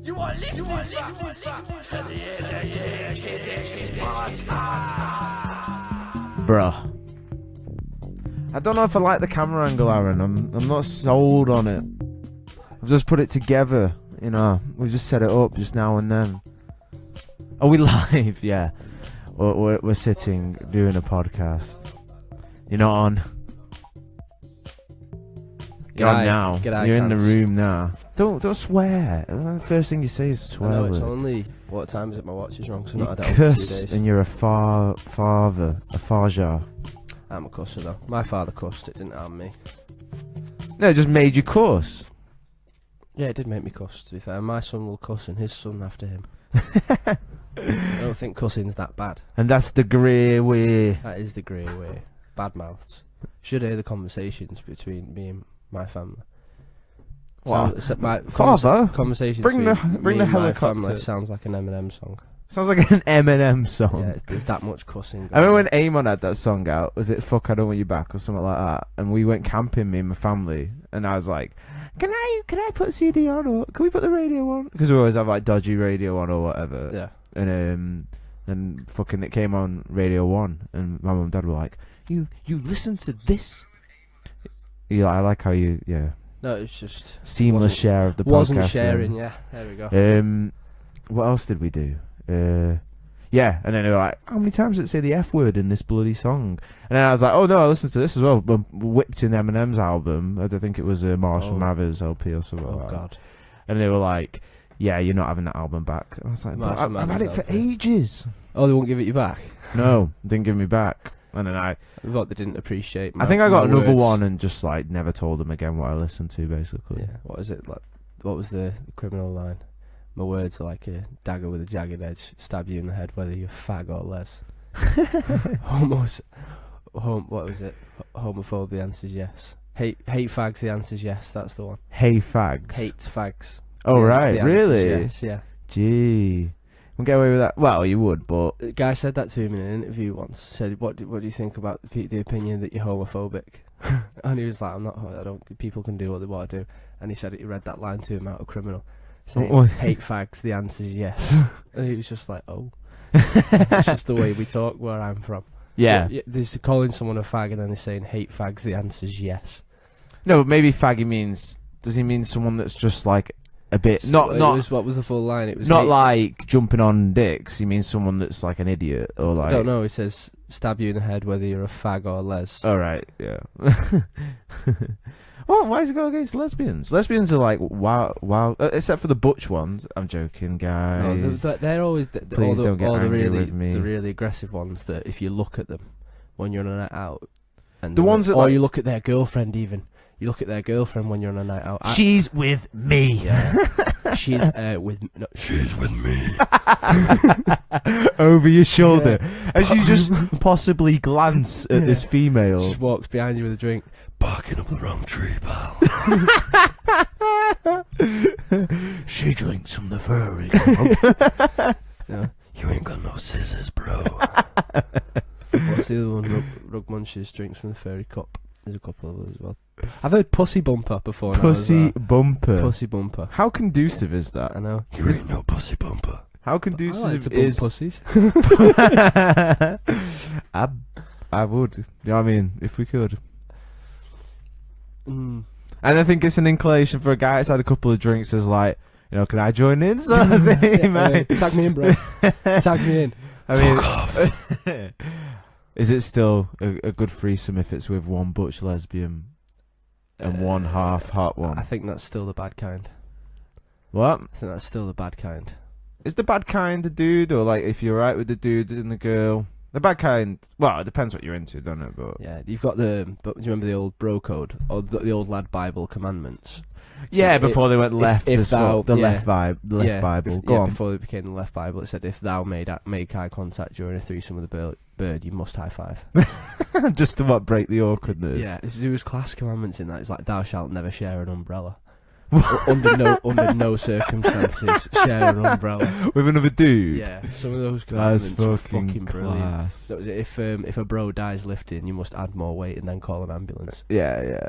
You are listening to the Bruh. I don't know if I like the camera angle, Aaron. I'm not sold on it. I've just put it together, you know. We've just set it up just now and then. Are we live? Yeah. We're sitting doing a podcast. You're not on. You're on now. You're in the room now. Don't swear. The first thing you say is swear. No, it's only... What time is it? My watch is wrong, so I'm not had it You on for 2 cuss days. and you're a father. A farjar. I'm a cusser though. My father cussed, it didn't harm me. No, it just made you cuss. Yeah, it did make me cuss, to be fair. My son will cuss and his son after him. I don't think cussing's that bad. And that's the grey way. That is the grey way. Bad mouths. Should hear the conversations between me and my family. What? Father? Father? Conversations Bring between the me and my helicopter. family sounds like an Eminem song. Sounds like an Eminem song. Yeah, there's that much cussing. I remember when Amon had that song out. Was it "Fuck I Don't Want You Back" or something like that? And we went camping, me and my family, and I was like, "Can I put a CD on, or can we put the radio on?" Because we always have like dodgy radio on or whatever. Yeah. And fucking it came on Radio 1, and my mum and dad were like, "You listen to this?" Yeah, I like how you No, it's just seamless share of the podcast. Wasn't sharing, yeah. There we go. What else did we do? Yeah, and then they were like, "How many times did it say the F word in this bloody song?" And then I was like, "Oh no, I listened to this as well." But whipped in Eminem's album. I don't think it was Marshall Mathers LP or something. like God. that. And they were like, "Yeah, you're not having that album back." And I was like, "But I've had it for ages." Oh, they won't give it you back? No, didn't give me back. And then I thought they didn't appreciate I think I got another words. one and just like never told them again what I listened to, basically. Yeah. What is it like? What was the criminal line? My words are like a dagger with a jagged edge. Stab you in the head, whether you're fag or les. What was it? Homophobe. The answer's yes. Hate fags. The answer's yes. That's the one. Hey fags. Hate fags. Oh Yeah, right, the answer's really? Yes. Yeah. Gee, won't get away with that. Well, you would, but A guy said that to me in an interview once. Said, "What do you think about the opinion that you're homophobic?" And he was like, "I'm not. I don't. People can do what they want to do." And he said he read that line to him out of Criminal. Saying, "Hate fags." The answer's yes. And he was just like, "Oh, it's just the way we talk where I'm from." yeah. But, there's calling someone a fag and then they're saying hate fags. The answer's yes. No, but maybe faggy means. Does he mean someone that's just like a bit What was the full line? It was not hate, like jumping on dicks. He means someone that's like an idiot or like. I don't know. He says stab you in the head whether you're a fag or les. All right, yeah. Well, why does it go against lesbians? Lesbians are like wow, except for the butch ones. I'm joking, guys. No, they're always Please don't get angry with me. the really aggressive ones that if you look at them when you're on a night out, and The ones that or like- you look at their girlfriend even. You look at their girlfriend when you're on a night out. She's with me. Yeah, she's she's with me. Over your shoulder, as you just possibly glance at this female. She walks behind you with a drink. Barking up the wrong tree, pal. She drinks from the furry cup. Yeah. You ain't got no scissors, bro. What's the other one? Rug munches drinks from the fairy cup. There's a couple of those as well. I've heard pussy bumper before. Pussy bumper. Pussy bumper. How conducive is that? I know. You ain't no pussy bumper. How I conducive like to bump is? pussies. I would. You know what I mean? If we could. Mm. And I think it's an inclination for a guy that's had a couple of drinks as like, you know, can I join in sort of thing, mate? Tag me in, bro. Tag me in. I mean, Fuck off. Is it still a good threesome if it's with one butch lesbian and one half hot one? I think that's still the bad kind. What? I think that's still the bad kind. Is the bad kind the dude, or like if you're right with the dude and the girl? The bad kind, well, it depends what you're into, don't it? But Yeah, you've got but do you remember the old bro code? Or the old lad Bible commandments? yeah, So before they went left if as well. thou- The yeah. left Bible. Go on. before it became the left Bible, it said if thou make eye contact during a threesome with a bird, you must high five. Just to what, break the awkwardness. Yeah, there was class commandments in that. It's like thou shalt never share an umbrella. under no circumstances share an umbrella With another dude. Yeah, some of those That's commandments were fucking fucking brilliant. class. That was it. If a bro dies lifting, you must add more weight and then call an ambulance. Yeah.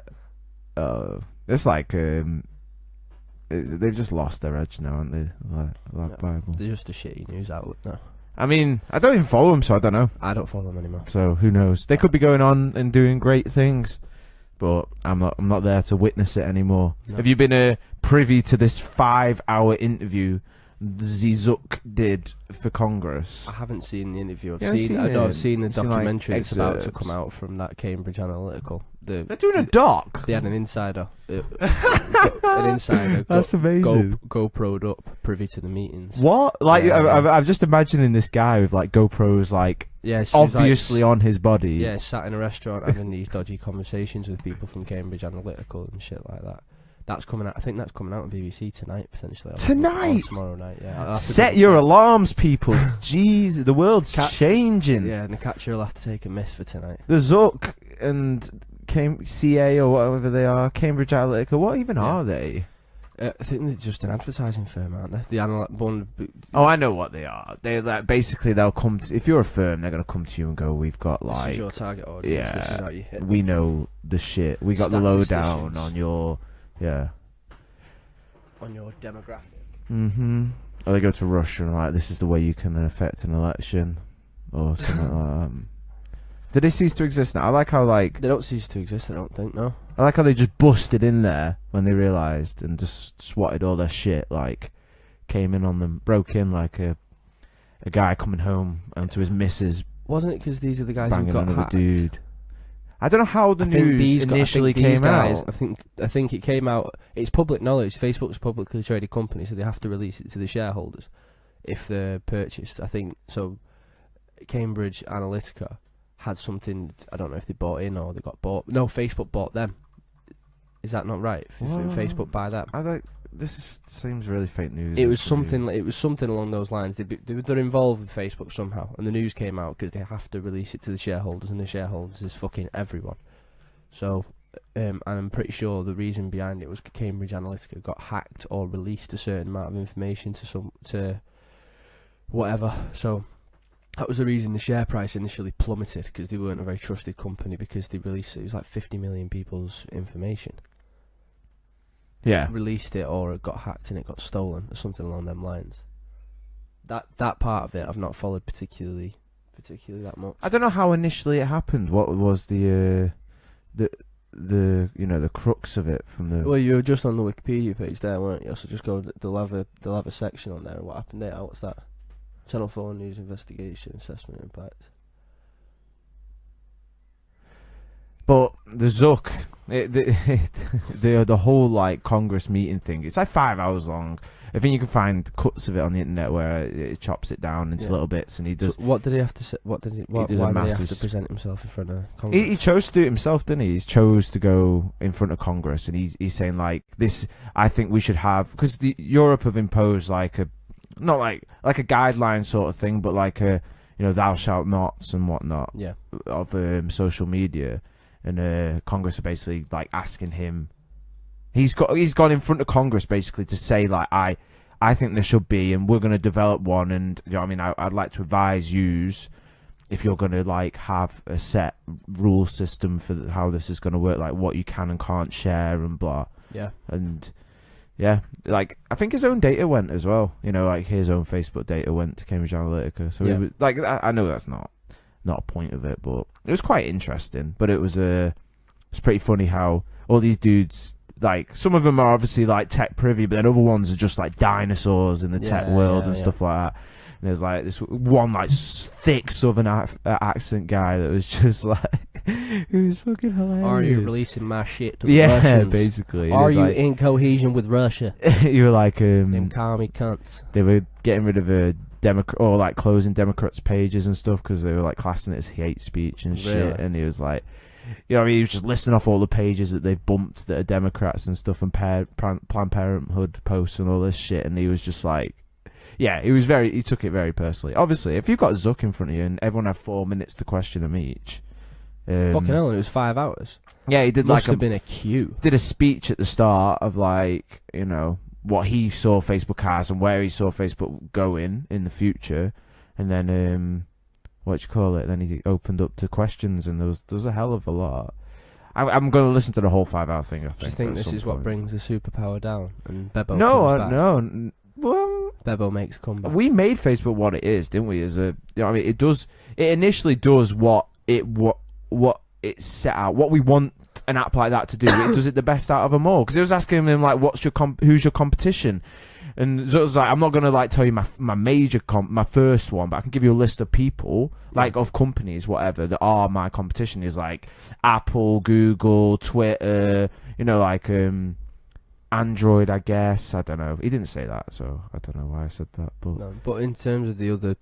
Oh, it's like they've just lost their edge now, aren't they? Like Bible. They're just a shitty news outlet now. I mean, I don't even follow them, so I don't know. I don't follow them anymore. So who knows? They could be going on and doing great things, but I'm not there to witness it anymore. No. Have you been privy to this 5-hour interview Zizuk did for Congress? I haven't seen the interview. I've seen the documentary like, that's about to excerpts. come out from that Cambridge Analytical. They're doing a doc. They had an insider. An insider. That's amazing. GoPro'd up, privy to the meetings. What? Like, Yeah. I'm just imagining this guy with like GoPros, like Yeah, so he's, obviously on his body. Yeah, sat in a restaurant having these dodgy conversations with people from Cambridge Analytical and shit like that. That's coming out. I think that's coming out on BBC tonight, potentially. Tonight? Or tomorrow night, yeah. Set your alarms, people. Jeez, the world's changing. Yeah, and the catcher will have to take a miss for tonight. The Zuck and CA or whatever they are, Cambridge Analytica, what even are they? I think they're just an advertising firm, aren't they? Oh, I know what they are. They like basically they'll come to, if you're a firm, they're gonna come to you and go, "We've got like this is your target audience. yeah, this is how you hit. We know the shit. We got the lowdown on your on your demographic." Or they go to Russia and like, this is the way you can affect an election, or something like that. Did they cease to exist now? I like how like they don't cease to exist. I don't think. No. I like how they just busted in there when they realised and just swatted all their shit. Like, came in on them, broke in like a guy coming home and to his missus. Wasn't it because these are the guys who banging got another hacked? dude. I don't know how the news initially came out. I think it came out. It's public knowledge. Facebook's a publicly traded company, so they have to release it to the shareholders if they're purchased. I think so. Cambridge Analytica had something. I don't know if they bought in or they got bought. No, Facebook bought them. Is that not right? Facebook buy them. Seems really fake news. It was something. It was something along those lines. They're involved with Facebook somehow, and the news came out because they have to release it to the shareholders, and the shareholders is fucking everyone. So, and I'm pretty sure the reason behind it was Cambridge Analytica got hacked or released a certain amount of information to whatever. So that was the reason the share price initially plummeted, because they weren't a very trusted company, because they released it was like 50 million people's information. Yeah. Released it, or it got hacked and it got stolen, or something along them lines. That part of it I've not followed particularly that much. I don't know how initially it happened. What was the crux of it from the? Well, you were just on the Wikipedia page there, weren't you? So just go. They'll have a section on there. What happened there? What's that? Channel 4 News Investigation Assessment Impact. But the Zuck, the whole like Congress meeting thing, it's like 5 hours long. I think you can find cuts of it on the internet where it chops it down into little bits, and he does. So what did he have to say? What did he? Why did he have to present himself in front of Congress? He chose to do it himself, didn't he? He chose to go in front of Congress, and he's saying like this. I think we should have, because the Europe have imposed like a, not like a guideline sort of thing, but like a, thou shalt nots and whatnot. Yeah. Of social media. And Congress are basically like asking him. He's gone in front of Congress basically to say like I think there should be, and we're going to develop one, and I'd like to advise yous if you're going to like have a set rule system for how this is going to work, like what you can and can't share and blah. Yeah. And yeah, like I think his own data went as well. Like his own Facebook data went to Cambridge Analytica. So he was, like I know that's not a point of it, but it was quite interesting. But it's pretty funny how all these dudes, like some of them are obviously like tech privy, but then other ones are just like dinosaurs in the tech world and stuff like that. And there's like this one like thick southern accent guy that was just like, it was fucking hilarious. Are you releasing my shit to the Russians? Basically. Are you in cohesion with Russia? You were like them commie cunts. They were getting rid of a Democrat, or like closing Democrats' pages and stuff, because they were like classing it as hate speech and shit. And he was like, he was just listing off all the pages that they've bumped that are Democrats and stuff, and Planned Parenthood posts and all this shit. And he was just like, he took it very personally. Obviously, if you've got Zuck in front of you and everyone had 4 minutes to question them each. Fucking hell, it was 5 hours. Yeah, he did Must have been a queue. Did a speech at the start of like, what he saw Facebook as and where he saw Facebook going in the future, and then then he opened up to questions, and there was a hell of a lot. I'm going to listen to the whole 5-hour thing. I think. Do you think this is what brings the superpower down and Bebo? No. Well, Bebo makes a comeback. we made Facebook what it is, didn't we? I mean, it does. It initially does what it set out. What we want an app like that to do. It does it the best out of them all. Because it was asking them like, who's your competition? And so it was like, I'm not gonna like tell you my first one, but I can give you a list of people, like of companies, whatever, that are my competition. Is like Apple, Google, Twitter, like Android, I guess. I don't know. He didn't say that, so I don't know why I said that. But no, but in terms of the other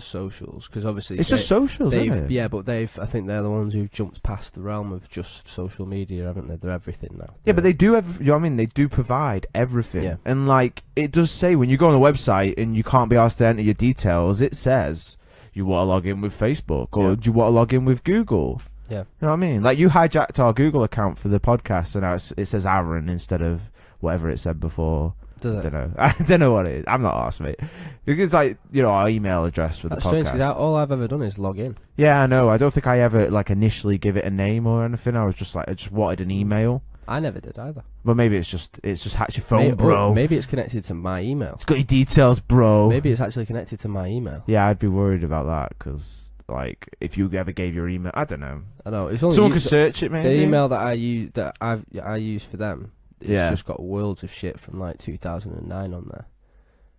socials, because obviously it's just socials, isn't it? Yeah, but I think they're the ones who've jumped past the realm of just social media, haven't they? They're everything now. Yeah, but they do have. You know what I mean? They do provide everything. Yeah. And like it does say when you go on the website and you can't be asked to enter your details, it says you want to log in with Facebook or do you want to log in with Google? Yeah. You know what I mean? Like you hijacked our Google account for the podcast, and now it says Aaron instead of whatever it said before. Does I don't know. I don't know what it is. I'm not asked, mate. Because like our email address for That's the strange, podcast. 'cause all I've ever done is log in. Yeah, I know. I don't think I ever like initially give it a name or anything. I was just like, I just wanted an email. I never did either. But maybe it's just hacked your phone, bro. Maybe it's connected to my email. It's got your details, bro. Maybe it's actually connected to my email. Yeah, I'd be worried about that because like if you ever gave your email, I don't know. I know. It's only Someone could search it, maybe. The email that I use for them. It's just got worlds of shit from like 2009 on there,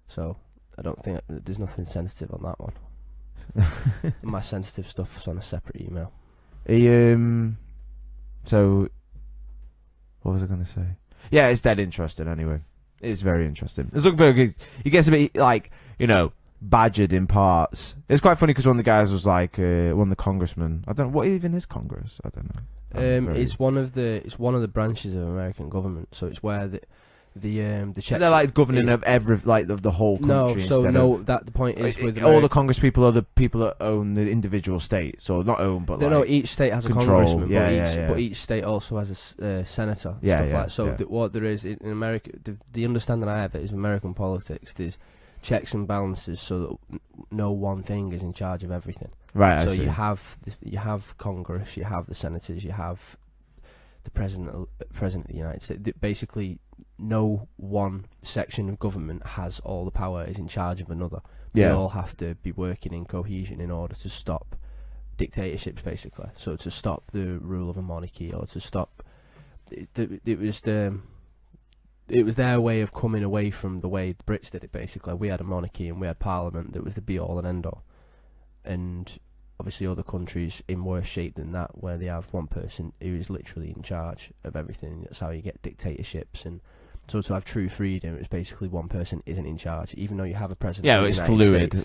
so I don't think there's nothing sensitive on that one. My sensitive stuff's on a separate email. So what was I going to say? Yeah, it's dead interesting. Anyway, it's very interesting. Zuckerberg, he gets a bit like badgered in parts. It's quite funny because one of the guys was like one of the congressmen. I don't know what even is Congress. I don't know. It's one of the branches of American government. So it's where the checks. They're like governing of of the whole country. The point is with all the Congress people are the people that own the individual states, or not own, but each state has control. A congressman, Yeah, but each state also has a senator. Yeah, stuff yeah, like so. yeah. What there is in America, the understanding I have is American politics. There's checks and balances, so that no one thing is in charge of everything. Right. So you have Congress, you have the senators, you have the president of the United States. Basically, no one section of government has all the power, is in charge of another. They all have to be working in cohesion in order to stop dictatorships, basically. So to stop the rule of a monarchy, or to stop it was their way of coming away from the way the Brits did it. Basically, we had a monarchy and we had Parliament that was the be all and end all, and obviously other countries in worse shape than that, where they have one person who is literally in charge of everything. That's how you get dictatorships. And so to have true freedom, it's basically one person isn't in charge, even though you have a president. Yeah, it's fluid.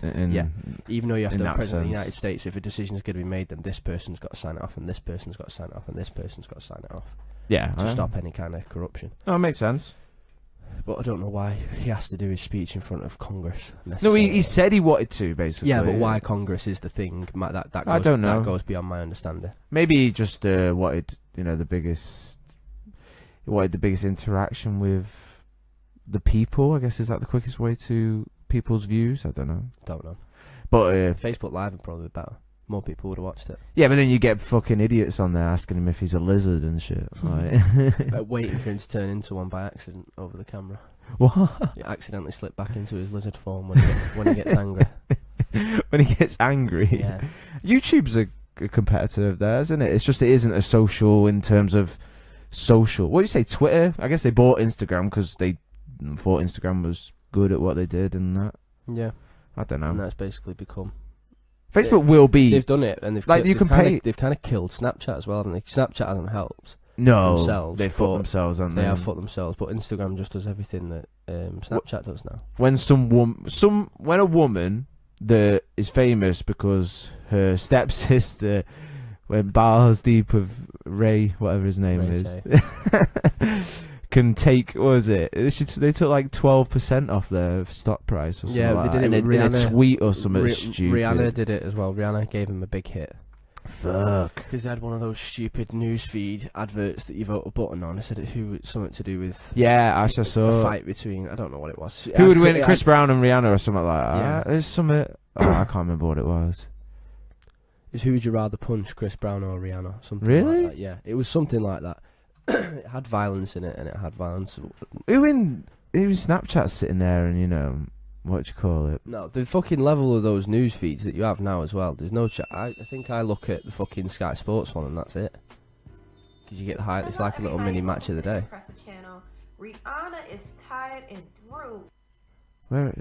Even though you have to have a president of the sense. United States, if a decision is going to be made, then this person's got to sign it off, and this person's got to sign it off, and this person's got to sign it off. Yeah, to stop any kind of corruption. Oh, it makes sense. But I don't know why he has to do his speech in front of Congress. No, he said he wanted to, basically. Yeah, but why Congress is the thing? That goes, I don't know. That goes beyond my understanding. Maybe he just wanted, the biggest interaction with the people. I guess is that the quickest way to people's views? I don't know. But Facebook Live would probably be better. More people would have watched it. Yeah, but then you get fucking idiots on there asking him if he's a lizard and shit. Waiting for him to turn into one by accident over the camera. What? He accidentally slipped back into his lizard form when he gets angry. When he gets angry? Yeah. YouTube's a competitor of theirs, isn't it? It's just it isn't a social in terms of social. What do you say, Twitter? I guess they bought Instagram because they thought Instagram was good at what they did and that. Yeah. I don't know. And that's basically become... Facebook will be... They've done it, and they've kind of killed Snapchat as well, haven't they? Snapchat hasn't helped. No, themselves, they've fucked themselves, haven't they? They have fucked themselves, but Instagram just does everything that Snapchat does now. When a woman that is famous because her stepsister went bars deep with Ray, whatever his name is, can take, what was it? They took like 12% off their stock price or something. Yeah, like they did that. it with in Rihanna. a tweet or something stupid. Rihanna did it as well. Rihanna gave him a big hit. Fuck. Because they had one of those stupid newsfeed adverts that you vote a button on. I said something to do with I saw a fight between, I don't know what it was. Who would win, Chris Brown and Rihanna or something like that? Yeah. There's something. I can't remember what it was. Is who would you rather punch, Chris Brown or Rihanna? Something Really? like that. Yeah, it was something like that. It had violence in it, and it had violence. Even Snapchat's sitting there, and what do you call it? No, the fucking level of those news feeds that you have now as well. There's no chat. I think I look at the fucking Sky Sports one, and that's it. Because you get the height. It's like a little mini match of the day. Rihanna is tired and through. Where?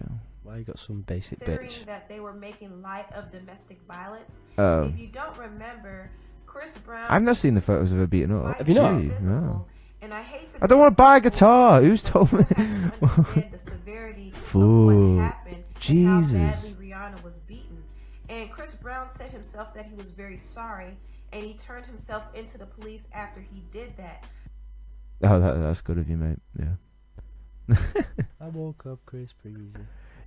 Why you got some basic Considering bitch? that they were making light of domestic violence. Oh. If you don't remember, Chris Brown. I've not seen the photos of her beaten up. Have you not? Gee, no. And I hate to I don't want to buy a guitar. Who's told me? understand the severity of Fool. what happened Jesus. and how badly Rihanna was beaten. And Chris Brown said himself that he was very sorry, and he turned himself into the police after he did that. Oh, that's good of you, mate. Yeah. I woke up Chris Breezy.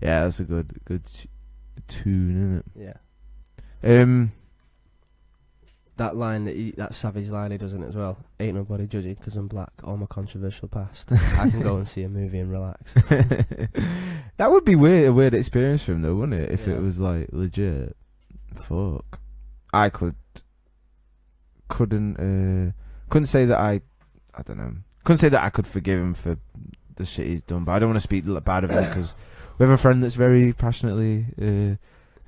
Yeah, that's a good tune, isn't Yeah. it? That line, that savage line he does in it as well. Ain't nobody judging because I'm black. All my controversial past. I can go and see a movie and relax. That would be a weird experience for him, though, wouldn't it? If Yeah. it was like legit. Fuck. I couldn't say that I don't know. Couldn't say that I could forgive him for the shit he's done, but I don't want to speak bad of him because we have a friend that's very passionately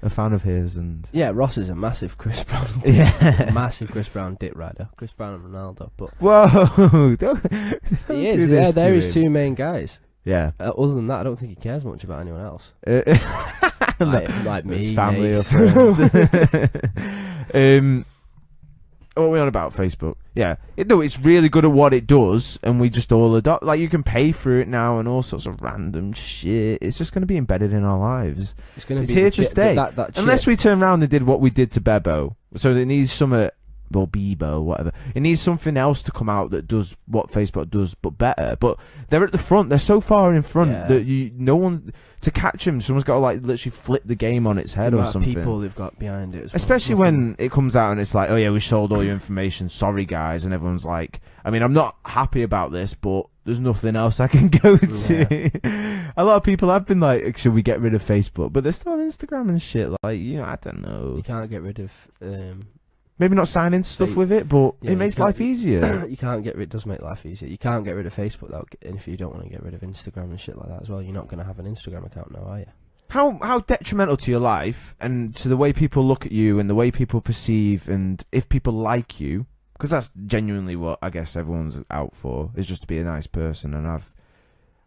a fan of his, and Yeah, Ross is a massive Chris Brown. yeah, Massive Chris Brown dick rider. Chris Brown and Ronaldo, but whoa, don't he is. do Yeah, this they're to his him. two main guys. Yeah. Other than that, I don't think he cares much about anyone else. Like Like me, his family mate. or friends. What are we on about? Facebook? Yeah. It's really good at what it does, and we just all adopt. Like, you can pay for it now and all sorts of random shit. It's just going to be embedded in our lives. It's going to It's be here to stay. That Unless we turn around and did what we did to Bebo. So it needs some, or Bebo, whatever. It needs something else to come out that does what Facebook does, but better. But they're at the front. They're so far in front that no one to catch them. Someone's got to like literally flip the game on its head or something. People they've got behind it, as well. Especially when it comes out and it's like, oh yeah, we sold all your information. Sorry guys, and everyone's like, I mean, I'm not happy about this, but there's nothing else I can go to. A lot of people have been like, should we get rid of Facebook? But they're still on Instagram and shit. Like, I don't know. You can't get rid of. Maybe not sign into stuff with it, but it makes life easier. You can't get rid. It does make life easier. You can't get rid of Facebook though, and if you don't want to get rid of Instagram and shit like that as well, you're not going to have an Instagram account now, are you? How detrimental to your life and to the way people look at you and the way people perceive and if people like you, because that's genuinely what I guess everyone's out for, is just to be a nice person and have.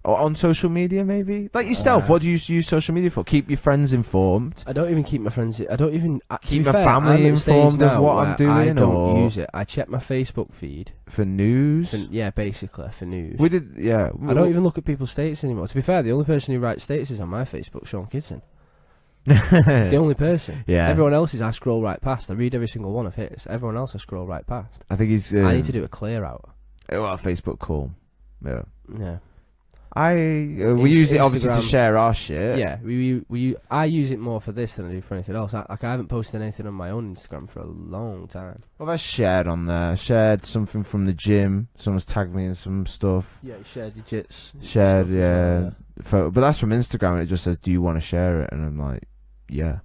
Or on social media, maybe? Like yourself, what do you use social media for? Keep your friends informed? I don't even keep my friends. I don't even keep my family informed of what I'm doing. I don't or use it. I check my Facebook feed for news. Basically for news. We did, yeah. I don't even look at people's status anymore. To be fair, the only person who writes statuses on my Facebook, Sean Kidson. He's the only person. Yeah. Everyone else is I scroll right past. I read every single one of his. Everyone else I scroll right past. I think he's. I need to do a clear out. Well, Facebook call. Yeah. Yeah. We use it obviously to share our shit. Yeah, I use it more for this than I do for anything else. I haven't posted anything on my own Instagram for a long time. What have I shared on there? Shared something from the gym. Someone's tagged me in some stuff. Yeah, you shared your jits. Shared, yeah. Well, Photo, but that's from Instagram, and it just says, "Do you want to share it?" And I'm like, "Yeah."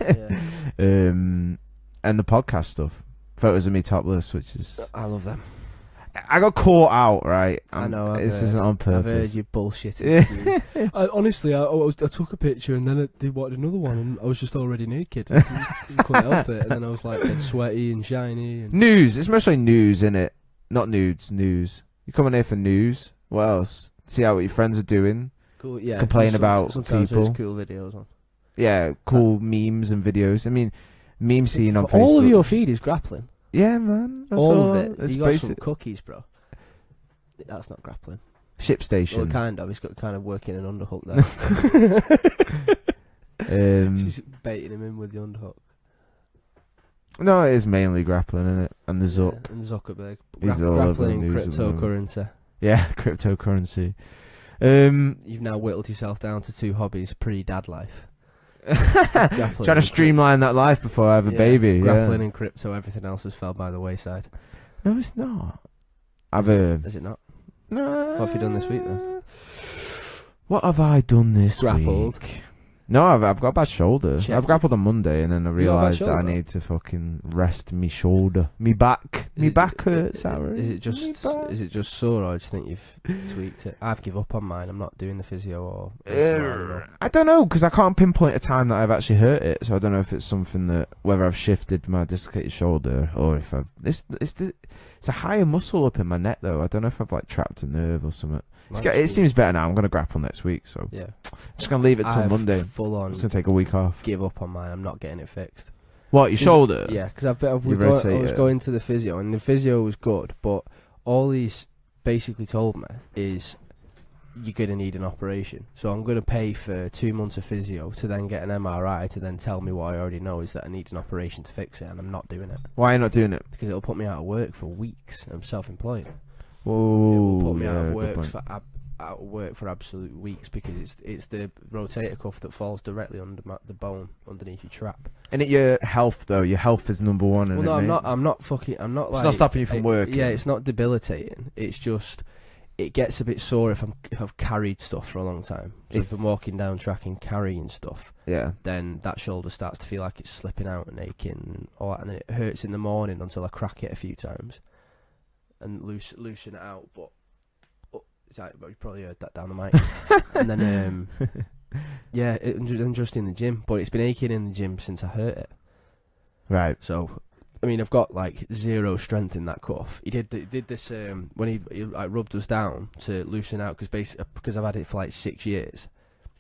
Yeah. And the podcast stuff, photos of me topless, which is. I love them. I got caught out, right? I know. This isn't on purpose. I've heard you bullshitting. Honestly, I took a picture and then they wanted another one, and I was just already naked. And couldn't help it. And then I was like, it's sweaty and shiny. And news. It's mostly news, innit? Not nudes. News. You come in here for news. What else? See how what your friends are doing. Cool. Yeah. Complain about sometimes people. There's cool videos on. Yeah, cool memes and videos. I mean, meme scene on Facebook. All of your feed is grappling. Yeah, man. That's all of it. It's You got some cookies, bro. That's not grappling. Ship station. Well, kind of. He's got kind of working an underhook there. She's baiting him in with the underhook. No, it is mainly grappling, isn't it? And the Zuck. Yeah, and Zuckerberg. He's all over the Grappling news at the moment. cryptocurrency. Yeah, cryptocurrency. You've now whittled yourself down to two hobbies pre-dad life. Trying to streamline that life before I have a baby. Grappling and crypto, everything else has fell by the wayside. No, it's not. Is it not? No. What have you done this week then? What have I done this Grappled. week? No, I've got a bad shoulder. Check. I've grappled on Monday, and then I You got a bad realised that I shoulder? need to fucking rest me shoulder. Me back. Me back hurts, Aaron. Is it just Me back. is it just sore, or do you think you've tweaked it? I've give up on mine. I'm not doing the physio or. anymore. I don't know, because I can't pinpoint a time that I've actually hurt it, so I don't know if it's something that whether I've shifted my dislocated shoulder or if I've it's a higher muscle up in my neck though. I don't know if I've like trapped a nerve or something. It seems better now. I'm gonna grapple next week, so Yeah. just gonna leave it till I've Monday. Full I'm on just gonna take a week off. give up on mine. I'm not getting it fixed. What, your shoulder? Yeah, because I You was rotate it. going to the physio, and the physio was good, but all he's basically told me is you're going to need an operation. So I'm going to pay for 2 months of physio to then get an MRI to then tell me what I already know is that I need an operation to fix it, and I'm not doing it. Why are you not doing it? Because it'll put me out of work for weeks. I'm self-employed. Whoa, It will put me out yeah, of good work point. out of work for absolute weeks because it's the rotator cuff that falls directly under the bone underneath your trap. And it your health though. Your health is number one. Well, isn't no, it, I'm mate? not. I'm not fucking. I'm not like. It's not stopping you from working. Yeah, it's not debilitating. It's just it gets a bit sore if I've carried stuff for a long time. So if I'm walking down track and carrying stuff, Yeah. then that shoulder starts to feel like it's slipping out and aching, and all that, and then it hurts in the morning until I crack it a few times and loosen it out. But it's like, well, you probably heard that down the mic. And then yeah, and just in the gym, but it's been aching in the gym since I hurt it. Right. So, I mean, I've got like zero strength in that cuff. He did this when he like rubbed us down to loosen out because I've had it for like 6 years.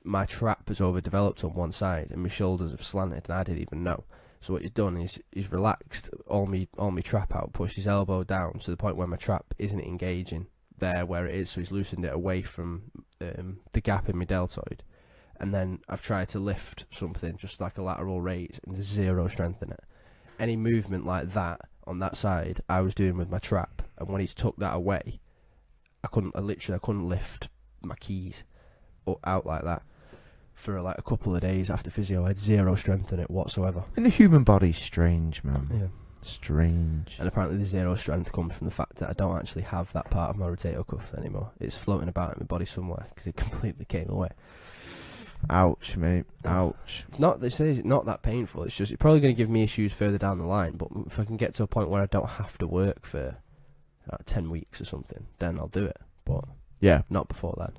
My trap has overdeveloped on one side and my shoulders have slanted, and I didn't even know. So what he's done is he's relaxed all me trap out, pushed his elbow down to the point where my trap isn't engaging there where it is. So he's loosened it away from the gap in my deltoid, and then I've tried to lift something just like a lateral raise, and there's zero strength in it. Any movement like that on that side I was doing with my trap, and when he's took that away, I couldn't lift my keys out like that for like a couple of days after physio. I had zero strength in it whatsoever. And the human body's strange, man. Yeah. Strange. And apparently the zero strength comes from the fact that I don't actually have that part of my rotator cuff anymore. It's floating about in my body somewhere because it completely came away. Ouch, mate. Ouch. It's not. They say it's not that painful. It's just it's probably going to give me issues further down the line. But if I can get to a point where I don't have to work for 10 weeks or something, then I'll do it. But Yeah. not before then.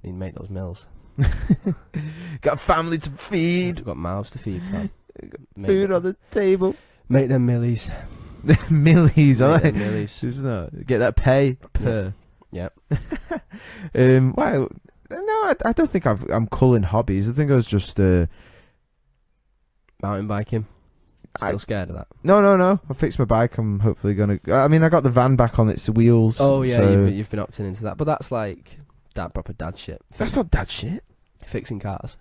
Need to make those meals. Got a family to feed. I've got mouths to feed, fam. Food on the table. Make them millies. Millies, I Make like. them millies. Isn't it? Get that pay per. Yep. Wow. No, I don't think I'm culling hobbies. I think I was just Mountain biking. Still scared of that. No. I fixed my bike. I'm hopefully gonna. I mean, I got the van back on its wheels. Oh yeah, so you've been opting into that, but that's like proper dad shit. that's not dad shit. Fixing cars.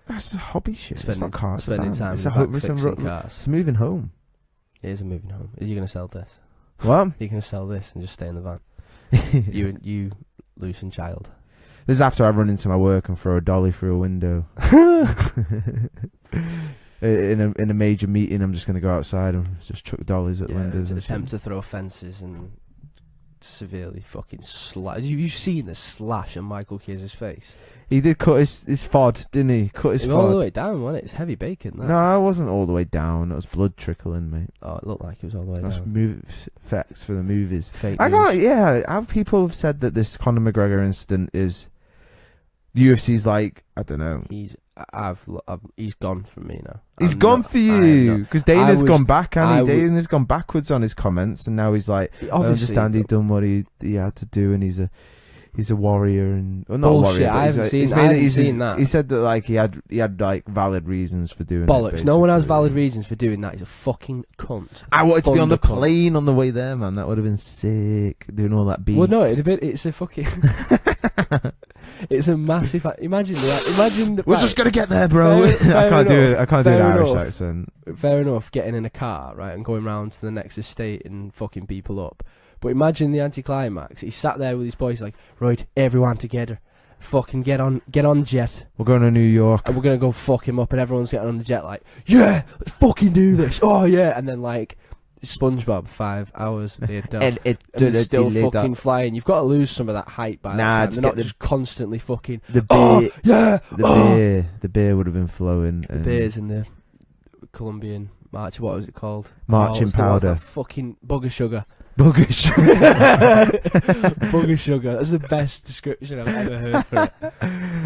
That's a hobby shit. It's Spending- not cars. Spending van. time It's in a the back home. It's, fixing cars. it's moving home. It is a moving home. Are you going to sell this? What? You're going to sell this and just stay in the van? You loose and child. This is after I run into my work and throw a dolly through a window. in a major meeting, I'm just going to go outside and just chuck dollies at the windows. To and attempt to throw fences and severely fucking slash. You've seen the slash on Michael Keys' face? He did cut his fod, didn't he? Cut his It was all the fod. way down, wasn't it? It's heavy bacon. That. No, I wasn't all the way down. It was blood trickling, mate. Oh, it looked like it was all the way That's down. effects for the movies. Fake I news. got how people have said that this Conor McGregor incident is the UFC's like, I don't know. He's gone from me now. He's I'm gone not- for I am you not. because Dana's was- gone back, I and w- Dana's gone backwards on his comments, and now he's like, I Obviously, understand he's done what he had to do, and he's a warrior, and well, not a Bullshit, warrior. But I haven't seen that. He said that like he had like valid reasons for doing bollocks. it. No one has basically. valid reasons for doing that. He's a fucking cunt. I wanted to be on the Thunder cunt. plane on the way there, man. That would have been sick. Doing all that beat. Well, no, it's a fucking. It's a massive. Imagine the. We're right, just gonna get there, bro. Fair I can't do enough, it. I can't do an fair Irish enough. accent. Fair enough, getting in a car, right, and going round to the next estate and fucking people up. But imagine the anticlimax. He sat there with his boys, like, right, everyone together, fucking get on the jet, We're going to New York. and we're gonna go fuck him up, and everyone's getting on the jet, like, yeah, let's fucking do this, oh yeah, and then like SpongeBob 5 hours being done. And it and it's still delayed fucking that. flying. You've got to lose some of that height by Nah, that time. just They're not get just constantly fucking. The beer, Oh yeah, the beer would have been flowing. The beers in the Colombian march. What was it called? Marching what's powder. that fucking bugger sugar. Buggish. Bugger sugar. That's the best description I've ever heard for it.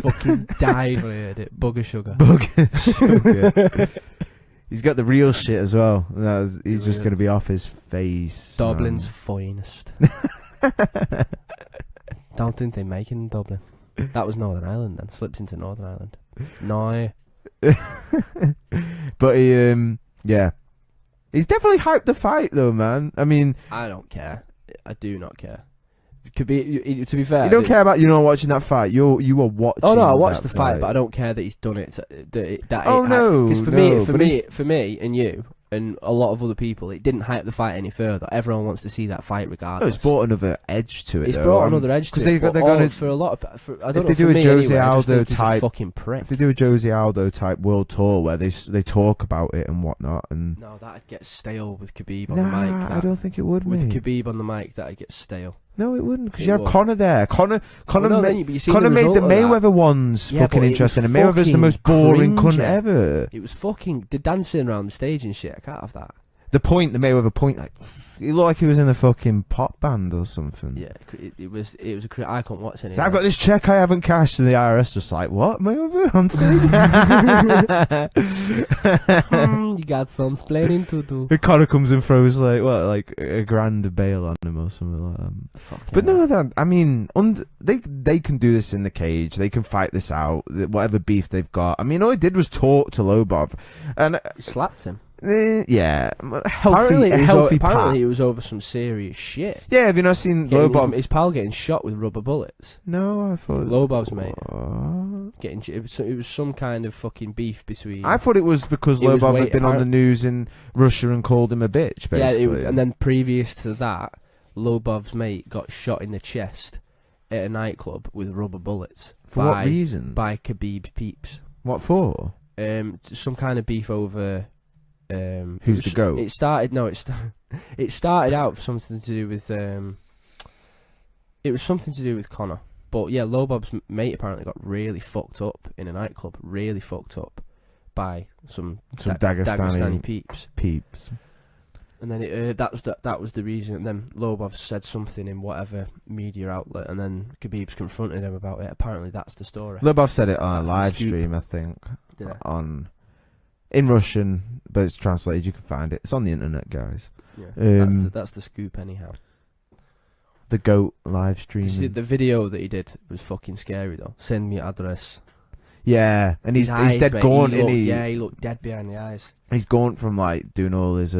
Fucking died when I heard it. Bugger sugar. Buggish. He's got the real shit as well. He's just going to be off his face. Dublin's finest. Don't think they make it in Dublin. That was Northern Ireland then. Slipped into Northern Ireland. No. But yeah. He's definitely hyped the fight though, man. I mean, I don't care. I do not care. Could be to be fair. you don't care about watching that fight. You were watching. Oh no, I watched that the fight, but I don't care that he's done it. No, because for no, me, and you, and a lot of other people, it didn't hype the fight any further. Everyone wants to see that fight regardless. No, it's brought another edge to it. It's brought another edge to it. They're gonna, for a lot of, I don't if know, they do for a me Jose anyway, I just Aldo think he's a type, fucking prick. if they do a Jose Aldo type world tour where they talk about it and whatnot, and no, that'd get stale with Khabib on the mic. I don't think it would. With mate. Khabib on the mic, that'd get stale. No, it wouldn't, because It you have would. Conor there. Conor no, made but you the seen the result of that. Mayweather ones Yeah, fucking but it interesting, was and Mayweather's the fucking most boring cunt cringy. ever. It was fucking the dancing around the stage and shit. I can't have that. The Mayweather point, like, he looked like he was in a fucking pop band or something. Yeah, it was. I couldn't watch any. So I've got this check I haven't cashed, and the IRS just like, what, Mayweather on stage? You got some explaining to do. The Conor comes and throws like a grand of bail on him or something like that. Fucking But hell. no, I mean, they can do this in the cage. They can fight this out. Whatever beef they've got. I mean, all he did was talk to Lobov, and He slapped him. yeah, Apparently healthy apparently pat. it was over some serious shit. Yeah, have you not seen Lobov? His pal getting shot with rubber bullets. No, I thought Lobov's mate What? getting. It was some kind of fucking beef between. I thought it was because It was Lobov had been on the apparent- news in Russia and called him a bitch, basically. Yeah, and then previous to that, Lobov's mate got shot in the chest at a nightclub with rubber bullets. For what reason? By Khabib peeps. What for? Some kind of beef over. Who's the GOAT? It started out something to do with it was something to do with Conor, but yeah, Lobov's mate apparently got really fucked up in a nightclub, really fucked up by some Dagestani peeps. And then that was the reason. And then Lobov said something in whatever media outlet, and then Khabib's confronted him about it. Apparently, that's the story. Lobov said it on That's a the live scoop. stream, I think, Did it? in Russian, but it's translated. You can find it. It's on the internet, guys. Yeah, that's the scoop anyhow. The GOAT live Did you see stream. the video that he did was fucking scary though. Send me your address. Yeah, and he's His eyes, dead mate, gaunt, he isn't looked, he? Yeah, he looked dead behind the eyes. He's gaunt from like doing all his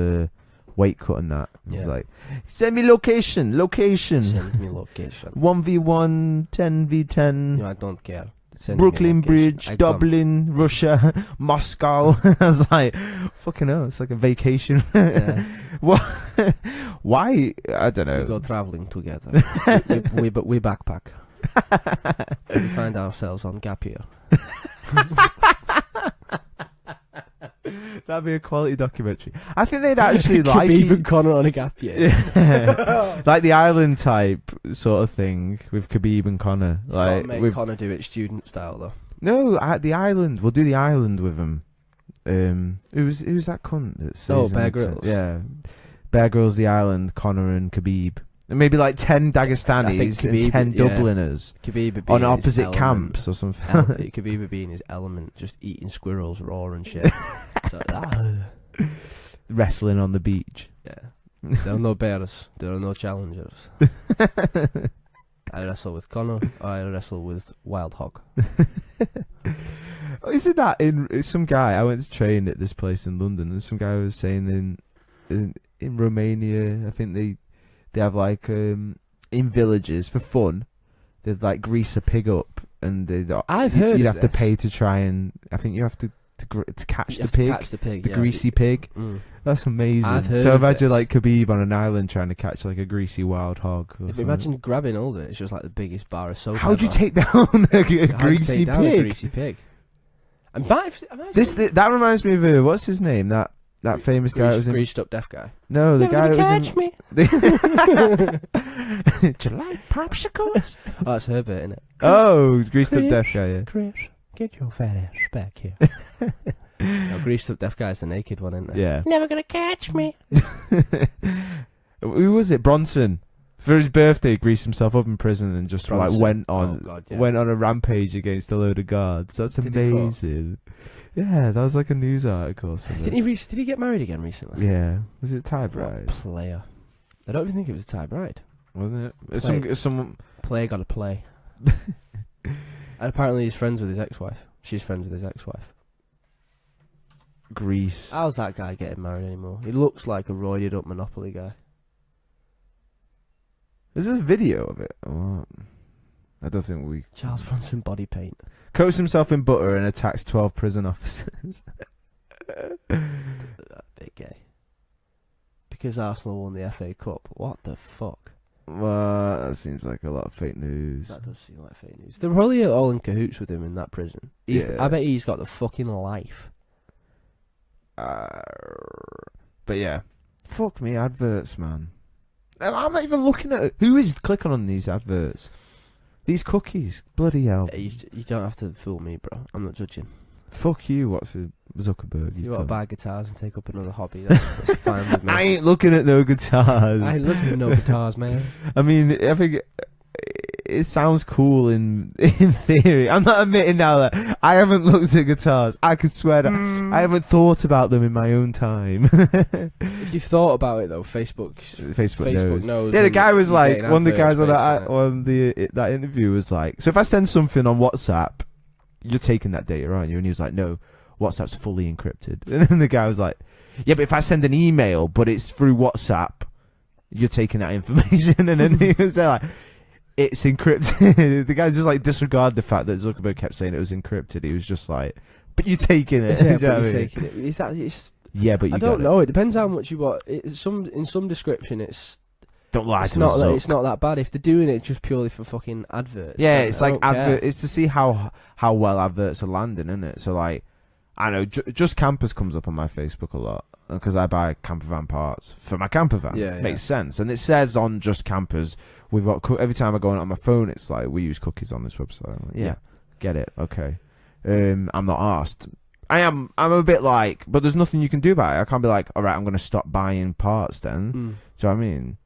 weight cut and that. He's Yeah. like, send me location. Send me location. 1v1, 10v10. No, I don't care. Send me Brooklyn location. Bridge, I come. Dublin, Russia, Moscow. I was like, fucking hell, it's like a vacation. Yeah. What? Why? I don't We know. go travelling together. we backpack. We find ourselves on gap year. That'd be a quality documentary. I think they'd actually like Khabib it. and Conor on a gap year. Yeah. Like the island type sort of thing with Khabib and Conor. Like Make with Conor do it student style though. no, at the island. We'll do the island with him. Who's that cunt? That's Bear Grylls. Yeah, Bear Grylls, the island, Conor and Khabib, and maybe like 10 Dagestanis and Khabib, 10 yeah. Dubliners Khabib would be on in his opposite element. camps or something. Khabib would be in his element, just eating squirrels raw and shit. So, Wrestling on the beach. yeah. There are no bears. There are no challengers. I wrestle with Conor. Or I wrestle with Wild Hog. Isn't that in some guy? I went to train at this place in London, and some guy was saying in Romania, I think they have like in villages for fun, they'd like grease a pig up, and I've heard you'd of have to this. pay to try and I think you have to catch You the have to pig, catch the pig. the yeah. greasy pig. Mm. That's amazing. I've heard So of imagine this. like Khabib on an island trying to catch like a greasy wild hog. Or something. Imagine grabbing all of it. It's just like the biggest bar of soap. How'd you ever. take down a How'd you greasy take down a pig? greasy pig. And That reminds me of what's his name? That that famous guy that was in... Greased up deaf guy. No, the guy that was catch in... me. Do you like popsicles? Oh, that's her bit, innit? Oh, greased up deaf guy, yeah. Chris, get your fat ass back here. No, greased up deaf guy's the naked one, isn't it? Yeah. Never gonna catch me. Who was it? Bronson. For his birthday, he greased himself up in prison and just Bronson. went on yeah. went on a rampage against a load of guards. That's Did he amazing. Yeah, that was like a news article or something. Did he get married again recently? Yeah. Was it Ty What Bride? player. I don't even think it was Ty Bride. Wasn't it? Play. Someone... Player gotta play. And apparently he's friends with his ex-wife. She's friends with his ex-wife. Grease. How's that guy getting married anymore? He looks like a roided up Monopoly guy. Is there a video of it? Oh, I don't think we... Charles Bronson body paint. Coats himself in butter and attacks 12 prison officers. Bit gay. Because Arsenal won the FA Cup. What the fuck? Well, that seems like a lot of fake news. That does seem like fake news. They're probably all in cahoots with him in that prison. Yeah. I bet he's got the fucking life. But yeah. Fuck me, adverts, man. I'm not even looking at it. Who is clicking on these adverts? These cookies. Bloody hell. You don't have to fool me, bro. I'm not judging. Fuck you, what's it? Zuckerberg. You want to cunt. buy guitars and take up another hobby. That's fine with me. I ain't looking at no guitars. I ain't looking at no guitars, man. I mean, I think it sounds cool in theory. I'm not admitting now that I haven't looked at guitars. I could swear that I haven't thought about them in my own time. If you've thought about it though, Facebook knows. Yeah, the guy was like, one of the guys on that. that interview was like, so if I send something on WhatsApp, you're taking that data, aren't you? And he was like, no, WhatsApp's fully encrypted. And then the guy was like, yeah, but if I send an email, but it's through WhatsApp, you're taking that information. And then he was there like, it's encrypted. The guy just like disregarded the fact that Zuckerberg kept saying it was encrypted. He was just like, but you're taking it. Yeah, Do you know but what I you're mean? taking it. Yeah, but you I don't know. It depends how much you want. In some description, it's Don't lie it's to not us. that, it's not that bad if they're doing it just purely for fucking adverts. Yeah, then it's I like don't care. It's to see how well adverts are landing, isn't it? So like, I know Just Campers comes up on my Facebook a lot because I buy camper van parts for my camper van. Yeah, Makes sense, and it says on Just Campers we've got every time I go on my phone, it's like we use cookies on this website. I'm like, yeah, get it, okay. I'm not asked. I'm a bit like, but there's nothing you can do about it. I can't be like, all right, I'm going to stop buying parts then. Do you know what I mean?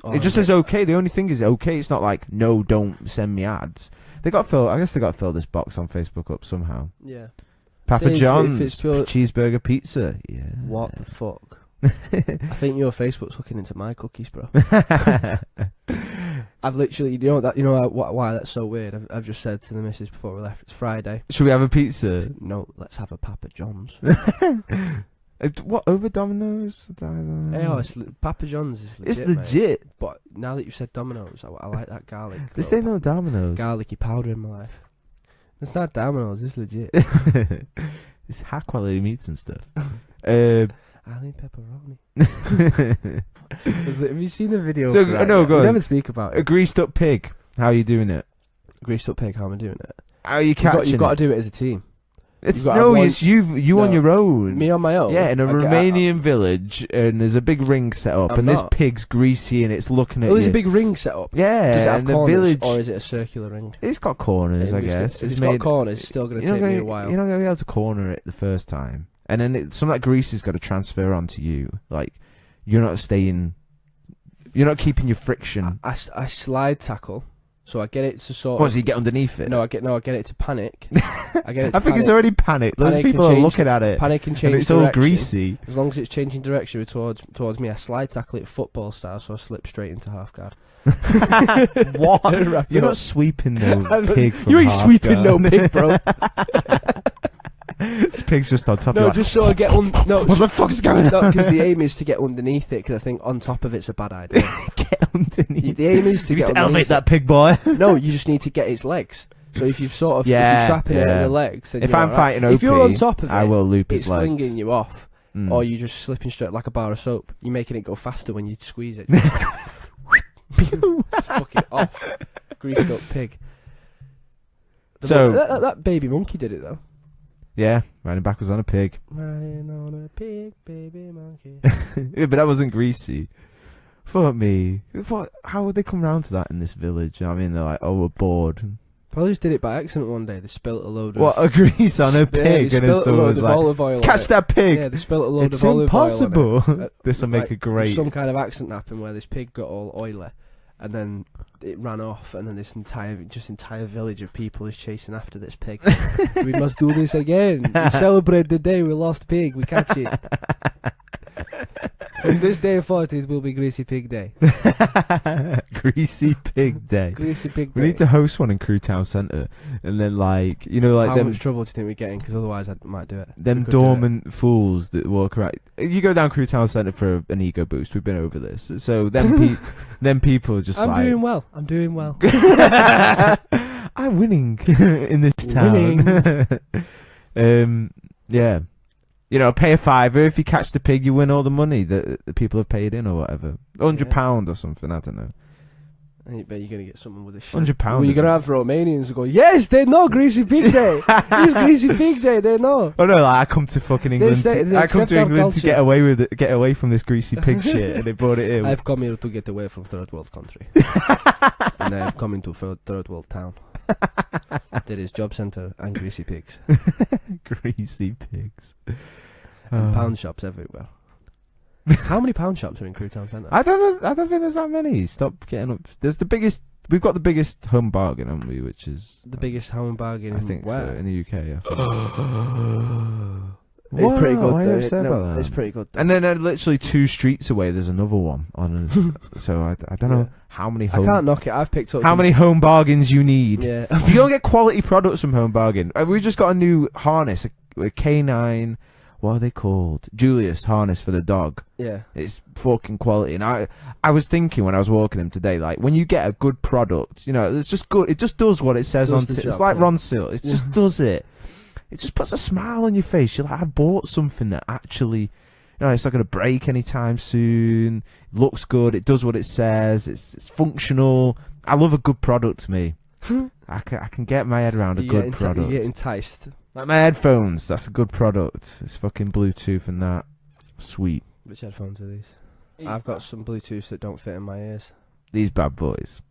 Oh, It just says okay. The only thing is okay. It's not like no, don't send me ads. They got to fill. I guess they got to fill this box on Facebook up somehow. Yeah. Papa See, if John's it's pure- cheeseburger pizza. Yeah. What the fuck? I think your Facebook's looking into my cookies, bro. I've literally, why that's so weird. I've just said to the missus before we left, it's Friday. Should we have a pizza? No, let's have a Papa John's. What, over Domino's? Papa John's is legit. It's legit. Mate. But now that you've said Domino's, I like that garlic. This ain't no Domino's. Garlicky powder in my life. It's not Domino's. It's legit. It's high quality meats and stuff. I need pepperoni. Have you seen the video? So, for that no, yet? go We on. never speak about A it. greased up pig. How are you doing it? Greased up pig. How am I doing it? How are you catching You've got it? to do it as a team. It's you've got to have one- it's you on No, your own. Me on my own. Yeah, in a Romanian village, and there's a big ring set up, I'm and this not. pig's greasy, and it's looking at Oh, there's you. a big ring set up. Yeah, Does it have and the corners, village. or is it a circular ring? It's got corners, I guess. If it's got corners, it's still going to take me a while. You're not going to be able to corner it the first time, and then some of that grease has got to transfer onto you. Like you're not keeping your friction. I slide tackle, so I get it to sort What, of... so you get underneath it? I get it to panic. I get it to I think it's already panicked. Those Panic people and are change looking at it. Panic and And change it's all direction. greasy. As long as it's changing direction towards me, I slide tackle it football style, so I slip straight into half guard. What? Wrap You're it not up. sweeping no pig from You ain't half sweeping no guard. pig, bro. This pig's just on top No, of you. just so I get on. No, What the fuck's going on? No, because the aim is to get underneath it. Because I think on top of it's a bad idea. Get underneath. The aim is to You need get to elevate underneath that pig, boy. it. No, you just need to get its legs. So if you've sort of if Yeah, you're trapping it yeah. in the legs, then If you're I'm alright. fighting if you're OP, on top of it, I will loop it's his legs. flinging you off, Mm. or you're just slipping straight like a bar of soap. You're making it go faster when you squeeze it. It's fucking off. Greased up pig. So- that baby monkey did it though. Yeah, riding backwards on a pig. Riding on a pig, baby monkey. Yeah, but that wasn't greasy. Fuck me. How would they come round to that in this village? I mean, they're like, oh, we're bored. Probably just did it by accident one day. They spilt a load of... What, a grease on a pig? Yeah, and then someone was like, olive oil catch that pig! Yeah, they spilt a load It's of olive impossible. oil on it. This will make Like, a great... some kind of accident happened where this pig got all oily, and then it ran off, and then this entire village of people is chasing after this pig. We must do this again. We celebrate the day we lost pig. We catch it. From this day forth, it will be Greasy Pig Day. Greasy Pig Day. Greasy Pig Day. We need to host one in Crew Town Centre, and then like How them, much trouble do you think we're getting? Because otherwise I might do it. them dormant fools that walk around. You go down Crew Town Centre for an ego boost. We've been over this. So them people are just I'm like, doing well. I'm doing well. I'm winning in this town. Yeah. Pay a £5 if you catch the pig, you win all the money that the people have paid in or whatever. £100 or something, I don't know. I bet you're going to get someone with a shit. £100. Well, you're going to have Romanians who go, yes, they know Greasy Pig Day. It's Greasy Pig Day, they know. Oh no, like I come to fucking England. They I come accept to our England to culture. get away from this greasy pig shit, and they brought it in. I've come here to get away from third world country. And I've come into third world town. There is job centre and greasy pigs. Greasy pigs. And pound shops everywhere. How many pound shops are in Crew Town Centre? I don't know. I don't think there's that many. Stop getting up. There's the biggest. We've got the biggest home bargain, haven't we? Which is The biggest home bargain I think where? so, in the UK. I think. It's pretty good. Why are you though. upset No, about that? it's pretty good. though. And then literally 2 streets away, there's another one on. So I don't know how many. I can't knock it. I've picked up How many home bargains you need? Yeah. You don't get quality products from Home Bargain. We just got a new harness, a K9. What are they called? Julius harness for the dog. Yeah. It's fucking quality. And I was thinking when I was walking him today, like when you get a good product, it's just good. It just does what it says Does on the it. It's job, like yeah. Ron Seal. It just does it. It just puts a smile on your face. You're like, I bought something that actually, it's not going to break anytime soon. It looks good. It does what it says. It's functional. I love a good product, me. I can get my head around a good product. You get enticed. Like my headphones, that's a good product. It's fucking Bluetooth and that. Sweet. Which headphones are these? I've got some Bluetooths that don't fit in my ears. These bad boys.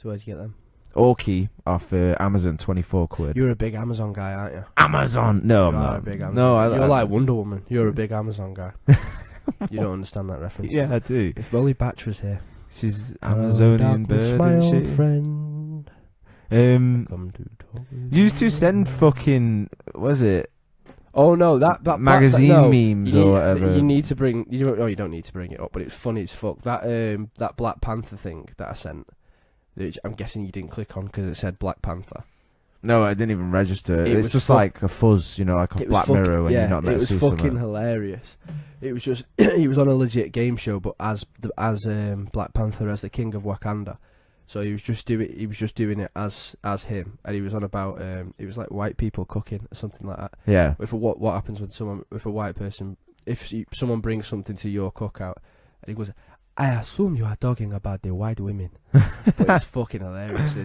So where'd you get them? Orky off Amazon, 24 quid. You're a big Amazon guy, aren't you? Amazon! No, I'm You are not. a big Amazon. No, You're like Wonder Woman. You're a big Amazon guy. You don't understand that reference. Yeah, I do. If only Batch was here. She's Amazonian bird my and old shit. friend. Come to talk with Used to me. send fucking, was it? Oh no, that magazine no, memes or whatever. You need to bring. You don't need to bring it up, but it's funny as fuck. That Black Panther thing that I sent, which I'm guessing you didn't click on because it said Black Panther. No, I didn't even register. It It's was just like a fuzz, like a Black Mirror when yeah, you're not meant to see it was something. fucking hilarious. It was just he was on a legit game show, but as Black Panther as the King of Wakanda. So he was just doing it as him, and he was on about it was like white people cooking or something like that. Yeah. If what happens when a white person, someone brings something to your cookout, and he goes, I assume you are talking about the white women, but it's fucking hilarious.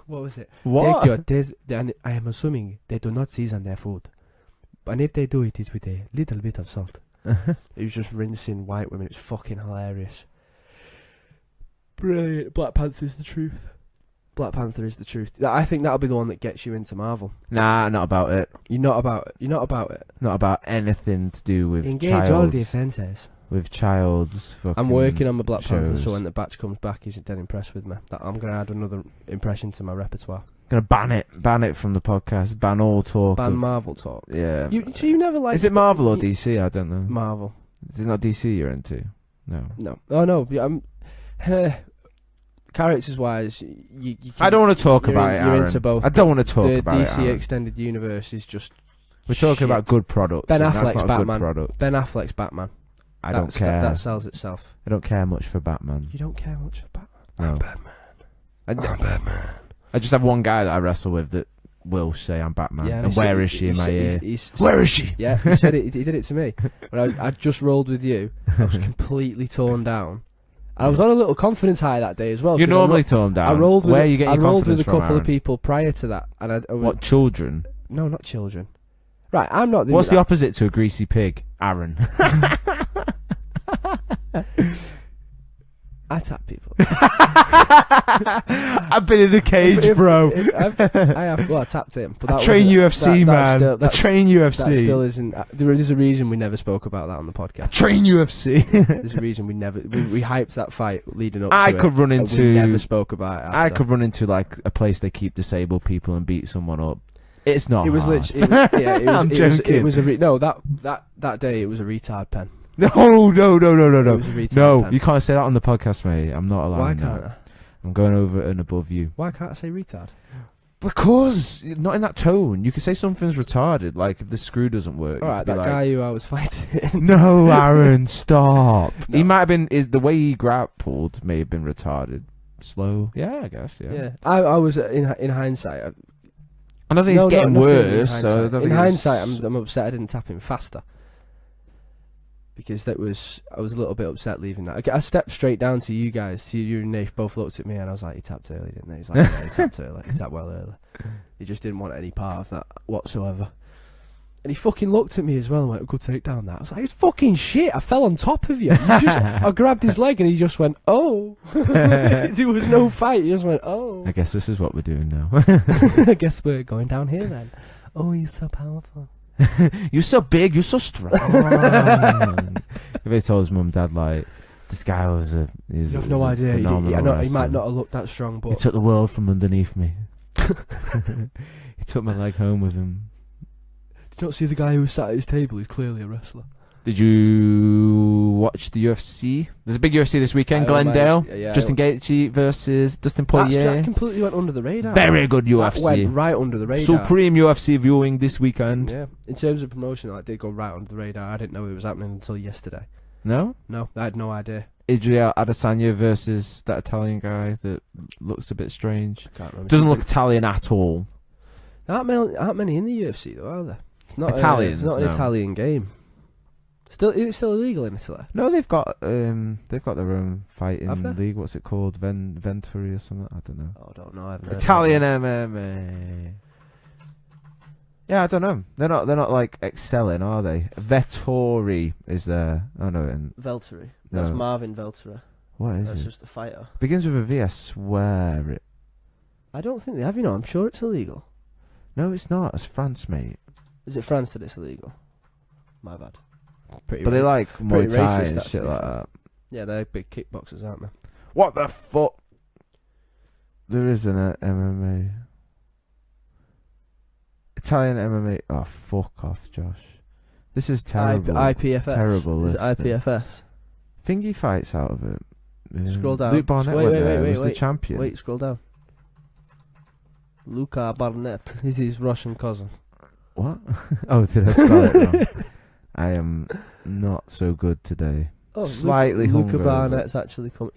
What was it? What? Take your taste, and I am assuming they do not season their food, and if they do, it is with a little bit of salt. He was just rinsing white women. It's fucking hilarious. Brilliant. Black Panther is the truth. Black Panther is the truth. I think that'll be the one that gets you into Marvel. Nah, not about it. You're not about it. Not about anything to do with Engage all defences. With child's fucking I'm working on my Black Panther, shows. so when the batch comes back, he's dead impressed with me. I'm going to add another impression to my repertoire. Gonna ban it from the podcast. Ban all talk. Ban of, Marvel talk. Yeah. You never liked... Is it Marvel or DC? I don't know. Marvel. Is it not DC you're into? No. No. Oh, no. I'm... characters-wise, you I don't want to talk about it, You're Aaron. into both. I don't want to talk the about it, DC Aaron. Extended Universe is just... We're talking shit. about good products. Ben and that's Affleck's not a Batman. good product. Ben Affleck's Batman. I don't care. That sells itself. I don't care much for Batman. You don't care much for Batman? No. I'm Batman. I, I'm Batman. I just have one guy that I wrestle with that will say I'm Batman. Yeah, and where is she in my ear? He's, Where is she? Yeah, he said it. He did it to me. When I just rolled with you, I was completely torn down. And I was on a little confidence high that day as well. You're normally torn down. I rolled with Where you get your I rolled with confidence a from, couple Aaron? of people prior to that, and What, children? No, not children. Right, I'm not. What's the opposite to a greasy pig, Aaron? I tap people. I've been in a cage, bro. I have. Well, I tapped him. But I train UFC, man. I train UFC. That still isn't. There is a reason we never spoke about that on the podcast. I train UFC. There's a reason we hyped that fight leading up. I to could it, run into. We never spoke about it. After. I could run into like a place they keep disabled people and beat someone up. It's not. It was hard. literally. I'm joking. It was that day. It was a retard pen. No. It was a retard No, pen. you can't say that on the podcast, mate. I'm not allowing Why that. can't I? I'm going over and above you. Why can't I say retard? Because not in that tone. You can say something's retarded, like if the screw doesn't work. All right, that guy who I was fighting. No, Aaron, stop. No. He might have been. The way he grappled may have been retarded. Slow. Yeah, I guess. Yeah. Yeah, I was in hindsight. I don't think it's getting worse. So In hindsight, I'm upset I didn't tap him faster. Because I was a little bit upset leaving that. I stepped straight down to you guys. You and Nath both looked at me and I was like, "He tapped early, didn't he?" He's like, "Yeah, he tapped early. He tapped well early. He just didn't want any part of that whatsoever." And he fucking looked at me as well and went, "Good takedown that." I was like, "It's fucking shit. I fell on top of you." I grabbed his leg and he just went, "Oh." There was no fight. He just went, "Oh." I guess this is what we're doing now. I guess we're going down here then. Oh, he's so powerful. You're so big, you're so strong. If he told his mum and dad, like, this guy was a... You have no idea. He might not have looked that strong, but... He took the world from underneath me. He took my leg home with him. Did you not see the guy who was sat at his table? He's clearly a wrestler. Did you watch the UFC? There's a big UFC this weekend, Glendale. Justin Gaethje versus Dustin Poirier. That completely went under the radar. Very good UFC. That went right under the radar. Supreme UFC viewing this weekend. Yeah. In terms of promotion, it did go right under the radar. I didn't know it was happening until yesterday. No? No, I had no idea. Israel Adesanya versus that Italian guy that looks a bit strange. I can't remember. Doesn't look Italian at all. There aren't many in the UFC though, are there? It's not Italians, it's not an no. Italian game. Is it still illegal in Italy? No, they've got their own fighting Have they? league. What's it called? Venturi or something? I don't know. Oh, I don't know. I haven't heard Italian of MMA. Yeah, I don't know. They're not like excelling, are they? Vettori is there. Oh no, and Velturi. That's No. Marvin Velturi. what is That's it? just a fighter. Begins with a V. I swear it. I don't think they have. I'm sure it's illegal. No, it's not. It's France, mate. Is it France that it's illegal? My bad. Pretty. But they like Muay pretty Thai racist, and that, to shit be like fair. that. Yeah, they're big kickboxers, aren't they? What the fuck? There is an MMA. Italian MMA. Oh, fuck off, Josh. This is terrible. IPFS. Terrible Is it listing. IPFS? Thingy fights out of it. Scroll down. Luke Barnett Wait, went wait, there. wait, Was the wait. champion. Wait, scroll down. Luca Barnett. He's his Russian cousin. What? Oh, did I spell it wrong? I am not so good today. Oh, Slightly Luca hungover. Barnett's actually come.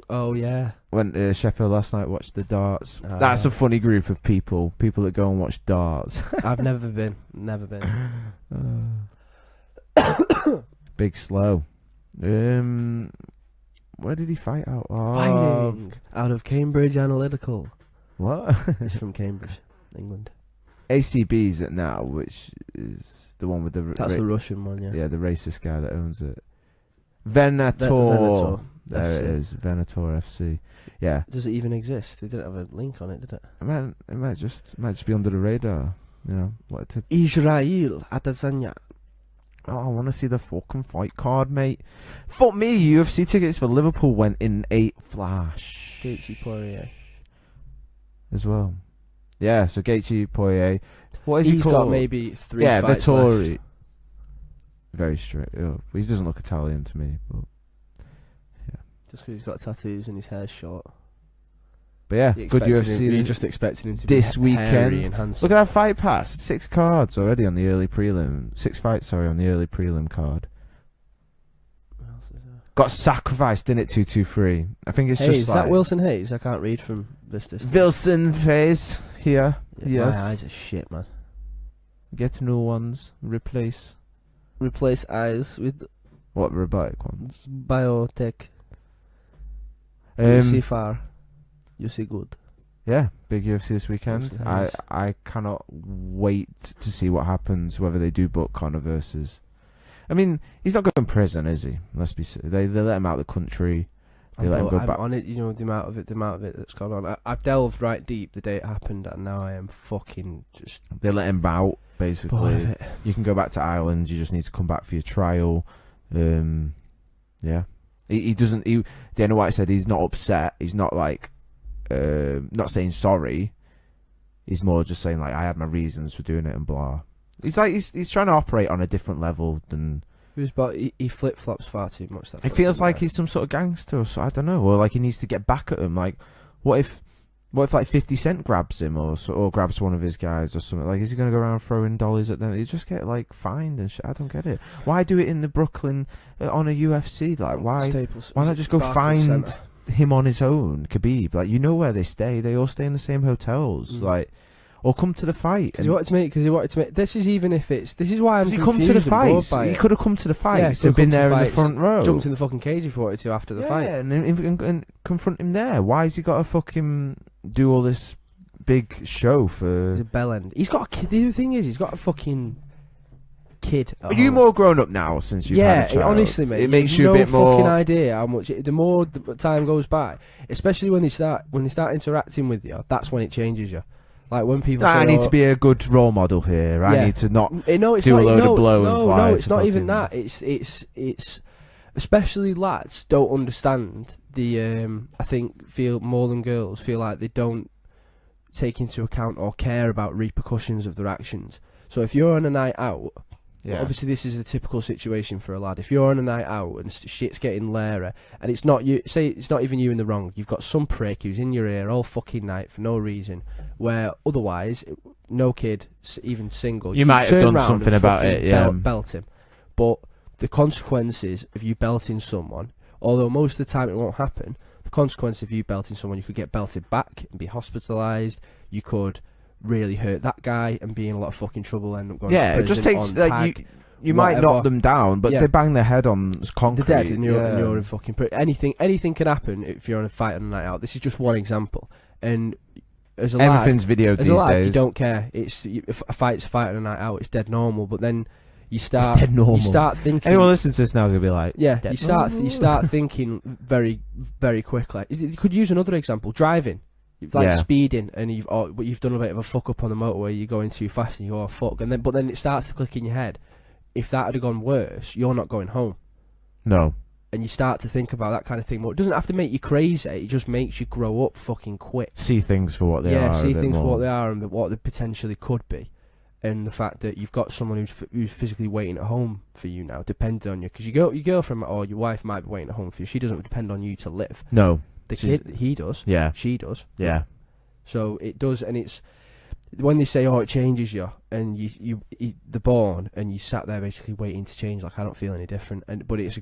Oh yeah. Went to Sheffield last night, watched the darts. Ah. That's a funny group of people. People that go and watch darts. I've never been. Never been. Big slow. Where did he fight out? Oh, Fighting out of Cambridge Analytical. what? He's from Cambridge, England. ACB's it now, which is the one with the That's the Russian one, yeah. yeah, the racist guy that owns it. Venator. Venator There FC. it is. Venator FC. Yeah. Does it even exist? They didn't have a link on it, did it? It might just be under the radar. You know what? Israel Adesanya. Oh, I want to see the fucking fight card, mate. Fuck me, UFC tickets for Liverpool went in a flash. Gaethje Poirier. As well. Yeah, so Gaethje Poirier. What is he He's called? got maybe 3 yeah, fights Vettori. left. Very straight. Oh, he doesn't look Italian to me, but Just because he's got tattoos and his hair's short. but yeah, You're good expecting UFC. him- You're this- just expecting him to this be hairy weekend. and handsome. Look at that fight pass. 6 cards already on the early prelim. 6 fights, sorry, on the early prelim card. What else is there? Got sacrificed, didn't it? 2-2-3. I think it's Hayes, just is like that Wilson Hayes? I can't read from this distance. Wilson phase here. Yeah, Yes. my eyes are shit, man. Get new ones. Replace. Replace eyes with What robotic ones? biotech. You see Um, far. You see good. Yeah, big UFC this weekend. That's I nice. I cannot wait to see what happens. Whether they do book Conor versus. I mean, he's not going to prison, is he? They let him out of the country. They let him go I'm back. on it, you know, the amount of it that's gone on. I've delved right deep the day it happened, and now I am fucking just They let him out. bored of Basically, it. you can go back to Ireland. You just need to come back for your trial. Yeah, he doesn't. Dana White said he's not upset. He's not like, not saying sorry. He's more just saying like, I had my reasons for doing it and blah. He's like he's trying to operate on a different level than. But he flip flops far too much. It feels like he's some sort of gangster, or so, I don't know, or like he needs to get back at him. Like, what if like 50 Cent grabs him, or grabs one of his guys or something? Like, is he going to go around throwing dollies at them? You just get like fined and shit. I don't get it. Why do it in the Brooklyn on a UFC? Like, why not just go find him on his own, Khabib? Like, you know where they stay. They all stay in the same hotels. Like. Or come to the fight. Because he wanted to make. This is even if it's. This is why I'm confused. Come to the fight. By he it. could have come to the fight. Yeah, and been there in the front row. Jumped in the fucking cage if he wanted to after the fight. and confront him there. Why has he got to fucking do all this big show for? He's a bellend. He's got a kid. The thing is, he's got a fucking kid. Are you more grown up now since you've had a child? Honestly, mate, it makes you no a bit more. fucking idea how much. The more the time goes by, especially when they start interacting with you, that's when it changes you. Like when people say, I need to be a good role model here. I need to not do a load of blow and fly. No, it's not even that. It's especially lads don't understand the. I think feel more than girls feel like they don't take into account or care about repercussions of their actions. So if you're on a night out. Yeah. Obviously, this is the typical situation for a lad. If you're on a night out and shit's getting larer, and it's not you, say it's not even you in the wrong. You've got some prick who's in your ear all fucking night for no reason. Where otherwise, no kid, even single, you might have done something about it. Yeah, belt him. But the consequences of you belting someone, although most of the time it won't happen, the consequence of you belting someone, you could get belted back and be hospitalised. You could really hurt that guy and be in a lot of fucking trouble and end up going to prison. It just takes like you might whatever. knock them down, but they bang their head on concrete. They're dead, and you're in fucking prison. Anything can happen if you're on a fight on a night out. This is just one example, and as a everything's lad, videoed as these a lad, days. you don't care. If a fight's a fight on a night out, it's dead normal. But then you start, it's dead normal. You start thinking. Anyone listening to this now is gonna be like, yeah. You start thinking very, very quickly. You could use another example: driving. Like speeding, and you've done a bit of a fuck up on the motorway. You're going too fast, and you go, oh, fuck. But then it starts to click in your head. If that had gone worse, you're not going home. No. And you start to think about that kind of thing. But it doesn't have to make you crazy. It just makes you grow up fucking quick. See things for what they are. Yeah, see things for what they are and what they potentially could be. And the fact that you've got someone who's physically waiting at home for you now, depending on you. Because your girlfriend or your wife might be waiting at home for you. She doesn't depend on you to live. No. The kid, he does. Yeah. She does. Yeah. So it does, and it's when they say, "Oh, it changes you," and they're born, and you sat there basically waiting to change. Like, I don't feel any different, but it's a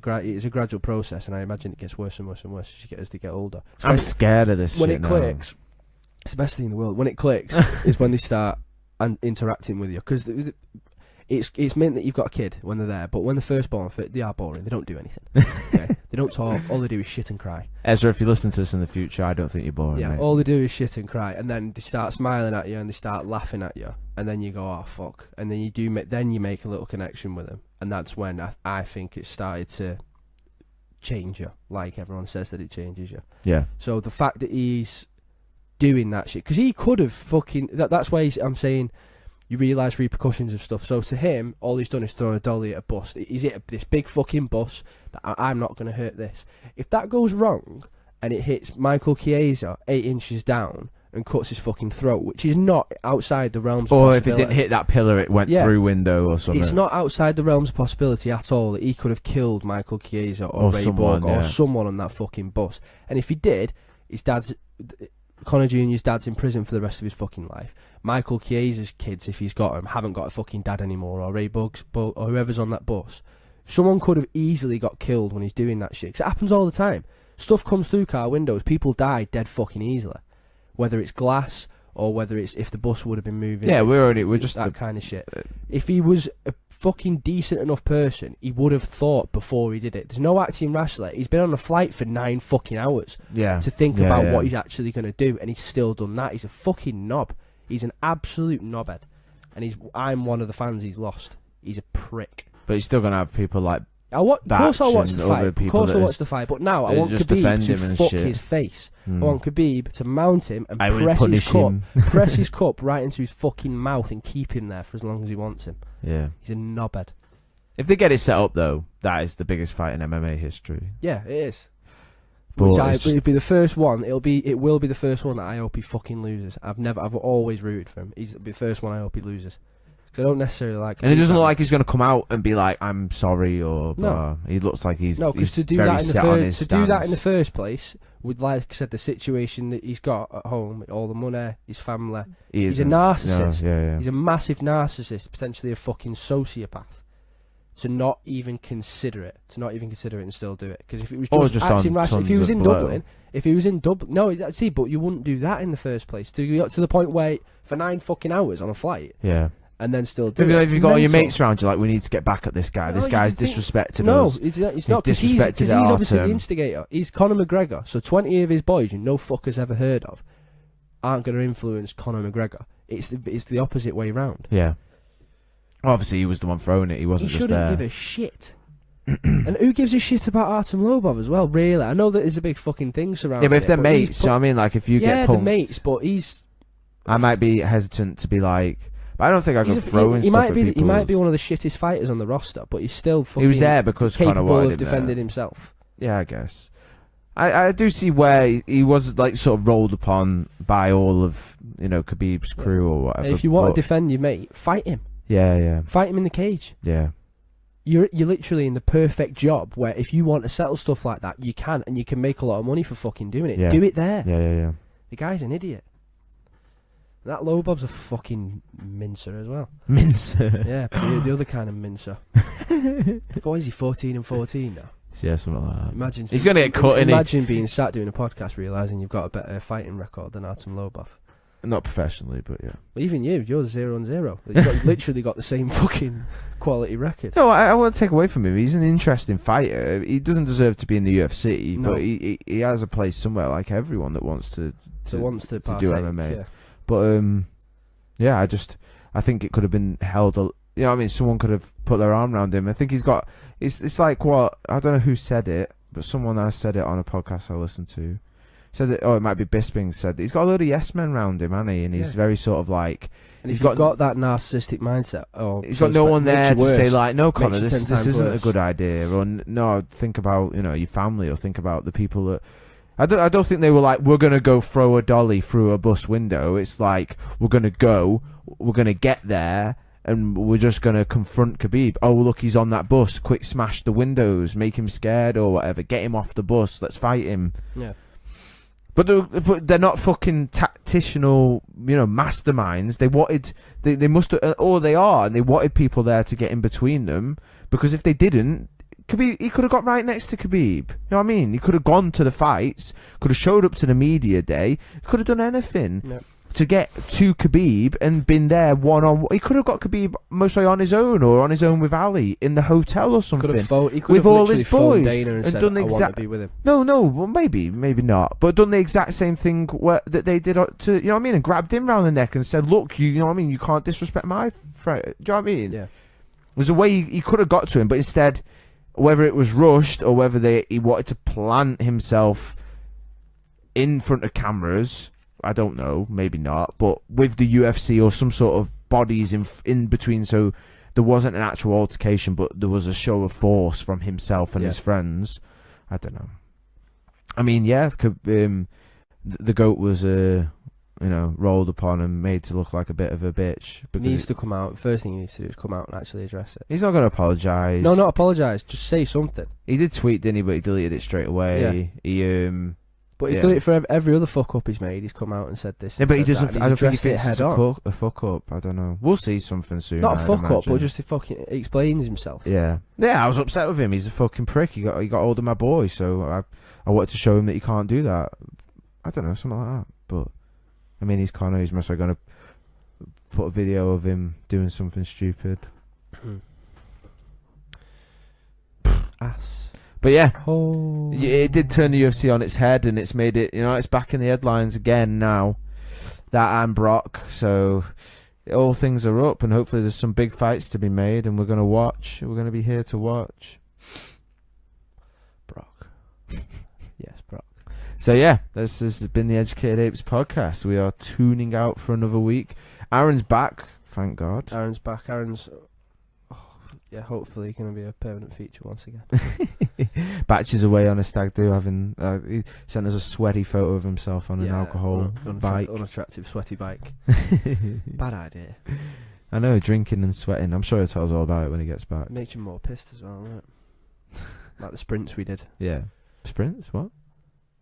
gradual process, and I imagine it gets worse and worse and worse as they get older. So I'm scared of this. When shit it now. clicks, it's the best thing in the world. When it clicks, is when they start interacting with you, because it's meant that you've got a kid when they're there, but when they're first born, they are boring. They don't do anything. Okay? They don't talk. All they do is shit and cry. Ezra, if you listen to this in the future, I don't think you're boring. Yeah, mate. all they do is shit and cry, and then they start smiling at you and they start laughing at you, and then you go, oh fuck, and then you make a little connection with them, and that's when I think it started to change you, like everyone says that it changes you. Yeah. So the fact that he's doing that shit, because he could have fucking. That's why I'm saying. You realise repercussions of stuff. So to him, all he's done is throw a dolly at a bus. He's hit this big fucking bus that I'm not going to hurt this. If that goes wrong and it hits Michael Chiesa 8 inches down and cuts his fucking throat, which is not outside the realms of possibility. Or if it didn't hit that pillar, it went through window or something. It's not outside the realms of possibility at all that he could have killed Michael Chiesa or Ray Borg or someone on that fucking bus. And if he did, Conor Jr.'s dad's in prison for the rest of his fucking life. Michael Chiesa's kids, if he's got them, haven't got a fucking dad anymore, or Ray Buggs, or whoever's on that bus. Someone could have easily got killed when he's doing that shit. 'Cause it happens all the time. Stuff comes through car windows. People die dead fucking easily. Whether it's glass or whether it's if the bus would have been moving. Yeah, we're just that kind of shit. If he was a fucking decent enough person, he would have thought before he did it. There's no acting rashly. He's been on a flight for 9 fucking hours to think about what he's actually going to do, and he's still done that. He's a fucking knob. He's an absolute knobhead, and I'm one of the fans he's lost. He's a prick. But he's still gonna have people like. Of course I'll watch the fight. Of course I'll watch the fight. But now I want Khabib to fuck his face. I want Khabib to mount him and press his cup right into his fucking mouth and keep him there for as long as he wants him. Yeah. He's a knobhead. If they get it set up though, that is the biggest fight in MMA history. Yeah, it is. It'll be the first one. It will be the first one that I hope he fucking loses. I've always rooted for him. He'll be the first one I hope he loses. I don't necessarily like. And it doesn't look like he's going to come out and be like, "I'm sorry," or no. He looks like he's because to do that in the first place, with like I said, the situation that he's got at home, all the money, his family, he's a narcissist. No, he's a massive narcissist, potentially a fucking sociopath. To not even consider it, and still do it, because if it was just acting rash, if he was in Dublin, no, see, but you wouldn't do that in the first place. To the point where for 9 fucking hours on a flight, and then still do it. If you've got all your mates around you, like, we need to get back at this guy. This guy's disrespected us. No, it's not, because he's obviously the instigator. He's Conor McGregor, so 20 of his boys you no fuckers ever heard of aren't going to influence Conor McGregor. It's the opposite way round. Yeah. Obviously, he was the one throwing it. He wasn't just there. He shouldn't give a shit. And who gives a shit about Artem Lobov as well, really? I know that there's a big fucking thing surrounding it. Yeah, but if they're mates, I mean, like, if you get pumped... Yeah, they're mates, but he's... I might be hesitant to be like... But I don't think I could throw in stuff at people. He might be one of the shittest fighters on the roster, but he's still fucking... He was there because Conor wanted him capable of defending himself. Yeah, I guess. I do see where he was, like, sort of rolled upon by all of, Khabib's crew or whatever. And if you want to defend your mate, fight him. Yeah. Fight him in the cage. Yeah. You're literally in the perfect job where if you want to settle stuff like that, you can, and you can make a lot of money for fucking doing it. Yeah. Do it there. Yeah. The guy's an idiot. That Lobov's a fucking mincer as well. Mincer? Yeah, the other kind of mincer. What is he, 14 and 14 now? Yeah, something like that. Imagine he's going to get cut, Imagine being sat doing a podcast realising you've got a better fighting record than Artem Lobov. Not professionally, but yeah. Well, even you're 0-0. You've literally got the same fucking quality record. No, I won't take away from him. He's an interesting fighter. He doesn't deserve to be in the UFC, but he has a place somewhere, like everyone that wants to do MMA. Yeah. But yeah, I think it could have been held. Someone could have put their arm around him. I think he's got. It's like what, I don't know who said it, but someone else said it on a podcast I listened to. Said that, it might be Bisping said that he's got a load of yes men around him, hasn't he? And he's very sort of like... And he's got that narcissistic mindset. He's got no one there to say, like, no, Conor, this isn't a good idea. Or, no, think about, your family, or think about the people that... I don't think they were like, we're going to go throw a dolly through a bus window. It's like, we're going to get there, and we're just going to confront Khabib. Oh, look, he's on that bus. Quick, smash the windows, make him scared or whatever. Get him off the bus. Let's fight him. Yeah. But they're not fucking tactical, masterminds. They must, or they are, and they wanted people there to get in between them. Because if they didn't, he could have got right next to Khabib. You know what I mean? He could have gone to the fights, could have showed up to the media day, could have done anything to get to Khabib and been there one-on-one. He could have got Khabib mostly on his own or on his own with Ali in the hotel or something. He could have all his boys and said, done the I want to be with him. No, well, maybe not. But done the exact same thing that they did to, you know what I mean, and grabbed him round the neck and said, look, you know what I mean, you can't disrespect my friend. Do you know what I mean? Yeah. There's a way he could have got to him, but instead, whether it was rushed or whether he wanted to plant himself in front of cameras, I don't know, maybe not, but with the UFC or some sort of bodies in between, so there wasn't an actual altercation, but there was a show of force from himself and his friends. I don't know. I mean, yeah, the GOAT was, rolled upon and made to look like a bit of a bitch. He needs to come out. First thing he needs to do is come out and actually address it. He's not going to apologise. No, not apologise. Just say something. He did tweet, didn't he? But he deleted it straight away. Yeah. But he's done it for every other fuck up he's made. He's come out and said this. Yeah, but he doesn't. I don't think he thinks it's a fuck up. I don't know. We'll see something soon. Not a fuck up, but just he fucking explains himself. Yeah. I was upset with him. He's a fucking prick. He got hold of my boy, so I wanted to show him that he can't do that. I don't know, something like that. But I mean, he's Connor. He's most likely going to put a video of him doing something stupid. Ass. But yeah, Oh. it did turn the UFC on its head, and it's made it, it's back in the headlines again now. That and Brock, so all things are up, and hopefully there's some big fights to be made, and we're going to watch. We're going to be here to watch. Brock. Yes, Brock. So yeah, this has been the Educated Apes podcast. We are tuning out for another week. Aaron's back, thank God. Aaron's back. Aaron's... yeah, hopefully going to be a permanent feature once again. Batch is away on a stag do, having he sent us a sweaty photo of himself on an alcohol bike. Unattractive, sweaty bike. Bad idea. I know, drinking and sweating. I'm sure he'll tell us all about it when he gets back. It makes you more pissed as well, doesn't it? Like the sprints we did. Yeah. Sprints? What?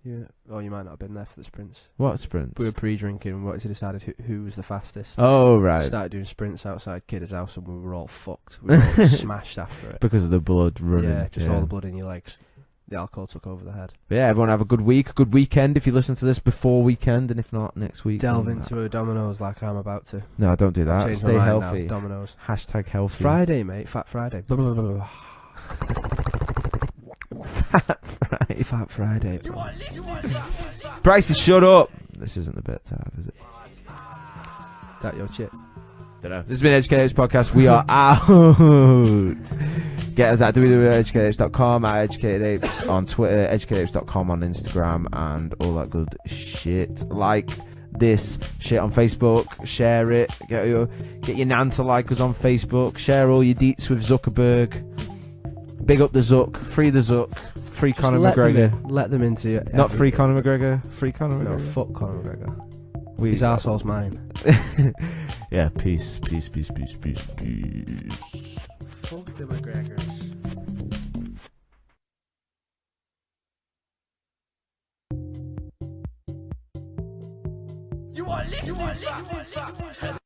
Yeah. Oh, you might not have been there for the sprints. What sprints? We were pre-drinking. We decided who was the fastest. Oh, right. We started doing sprints outside Kidder's house, and we were all fucked. We were all smashed after it. Because of the blood running. Yeah, just all the blood in your legs. The alcohol took over the head. But yeah, everyone have a good week, a good weekend if you listen to this before weekend, and if not, next week. Delve into a Domino's like I'm about to. No, don't do that. Change Stay my mind healthy. now. Domino's. Hashtag healthy. Friday, mate. Fat Friday. Blah, blah, blah, blah. Fat Friday. Fat Friday. You Bro. want this? You want that? Brycey, shut up. This isn't the bit to have, is it? That your shit. Dunno. This has been Educated Apes Podcast. We are out. Get us at www.educatedapes.com, at Educated Apes on Twitter, educatedapes.com on Instagram, and all that good shit. Like this shit on Facebook. Share it. Get your nan to like us on Facebook. Share all your deets with Zuckerberg. Big up the Zuck. Free the Zuck. Free Conor McGregor. Let them into you. Not free Conor McGregor. Free Conor No, McGregor. fuck Conor McGregor. His His arsehole's mine. Yeah, peace. Peace. Peace. Peace. Peace. Peace. Fuck the McGregors. You want this? You want that?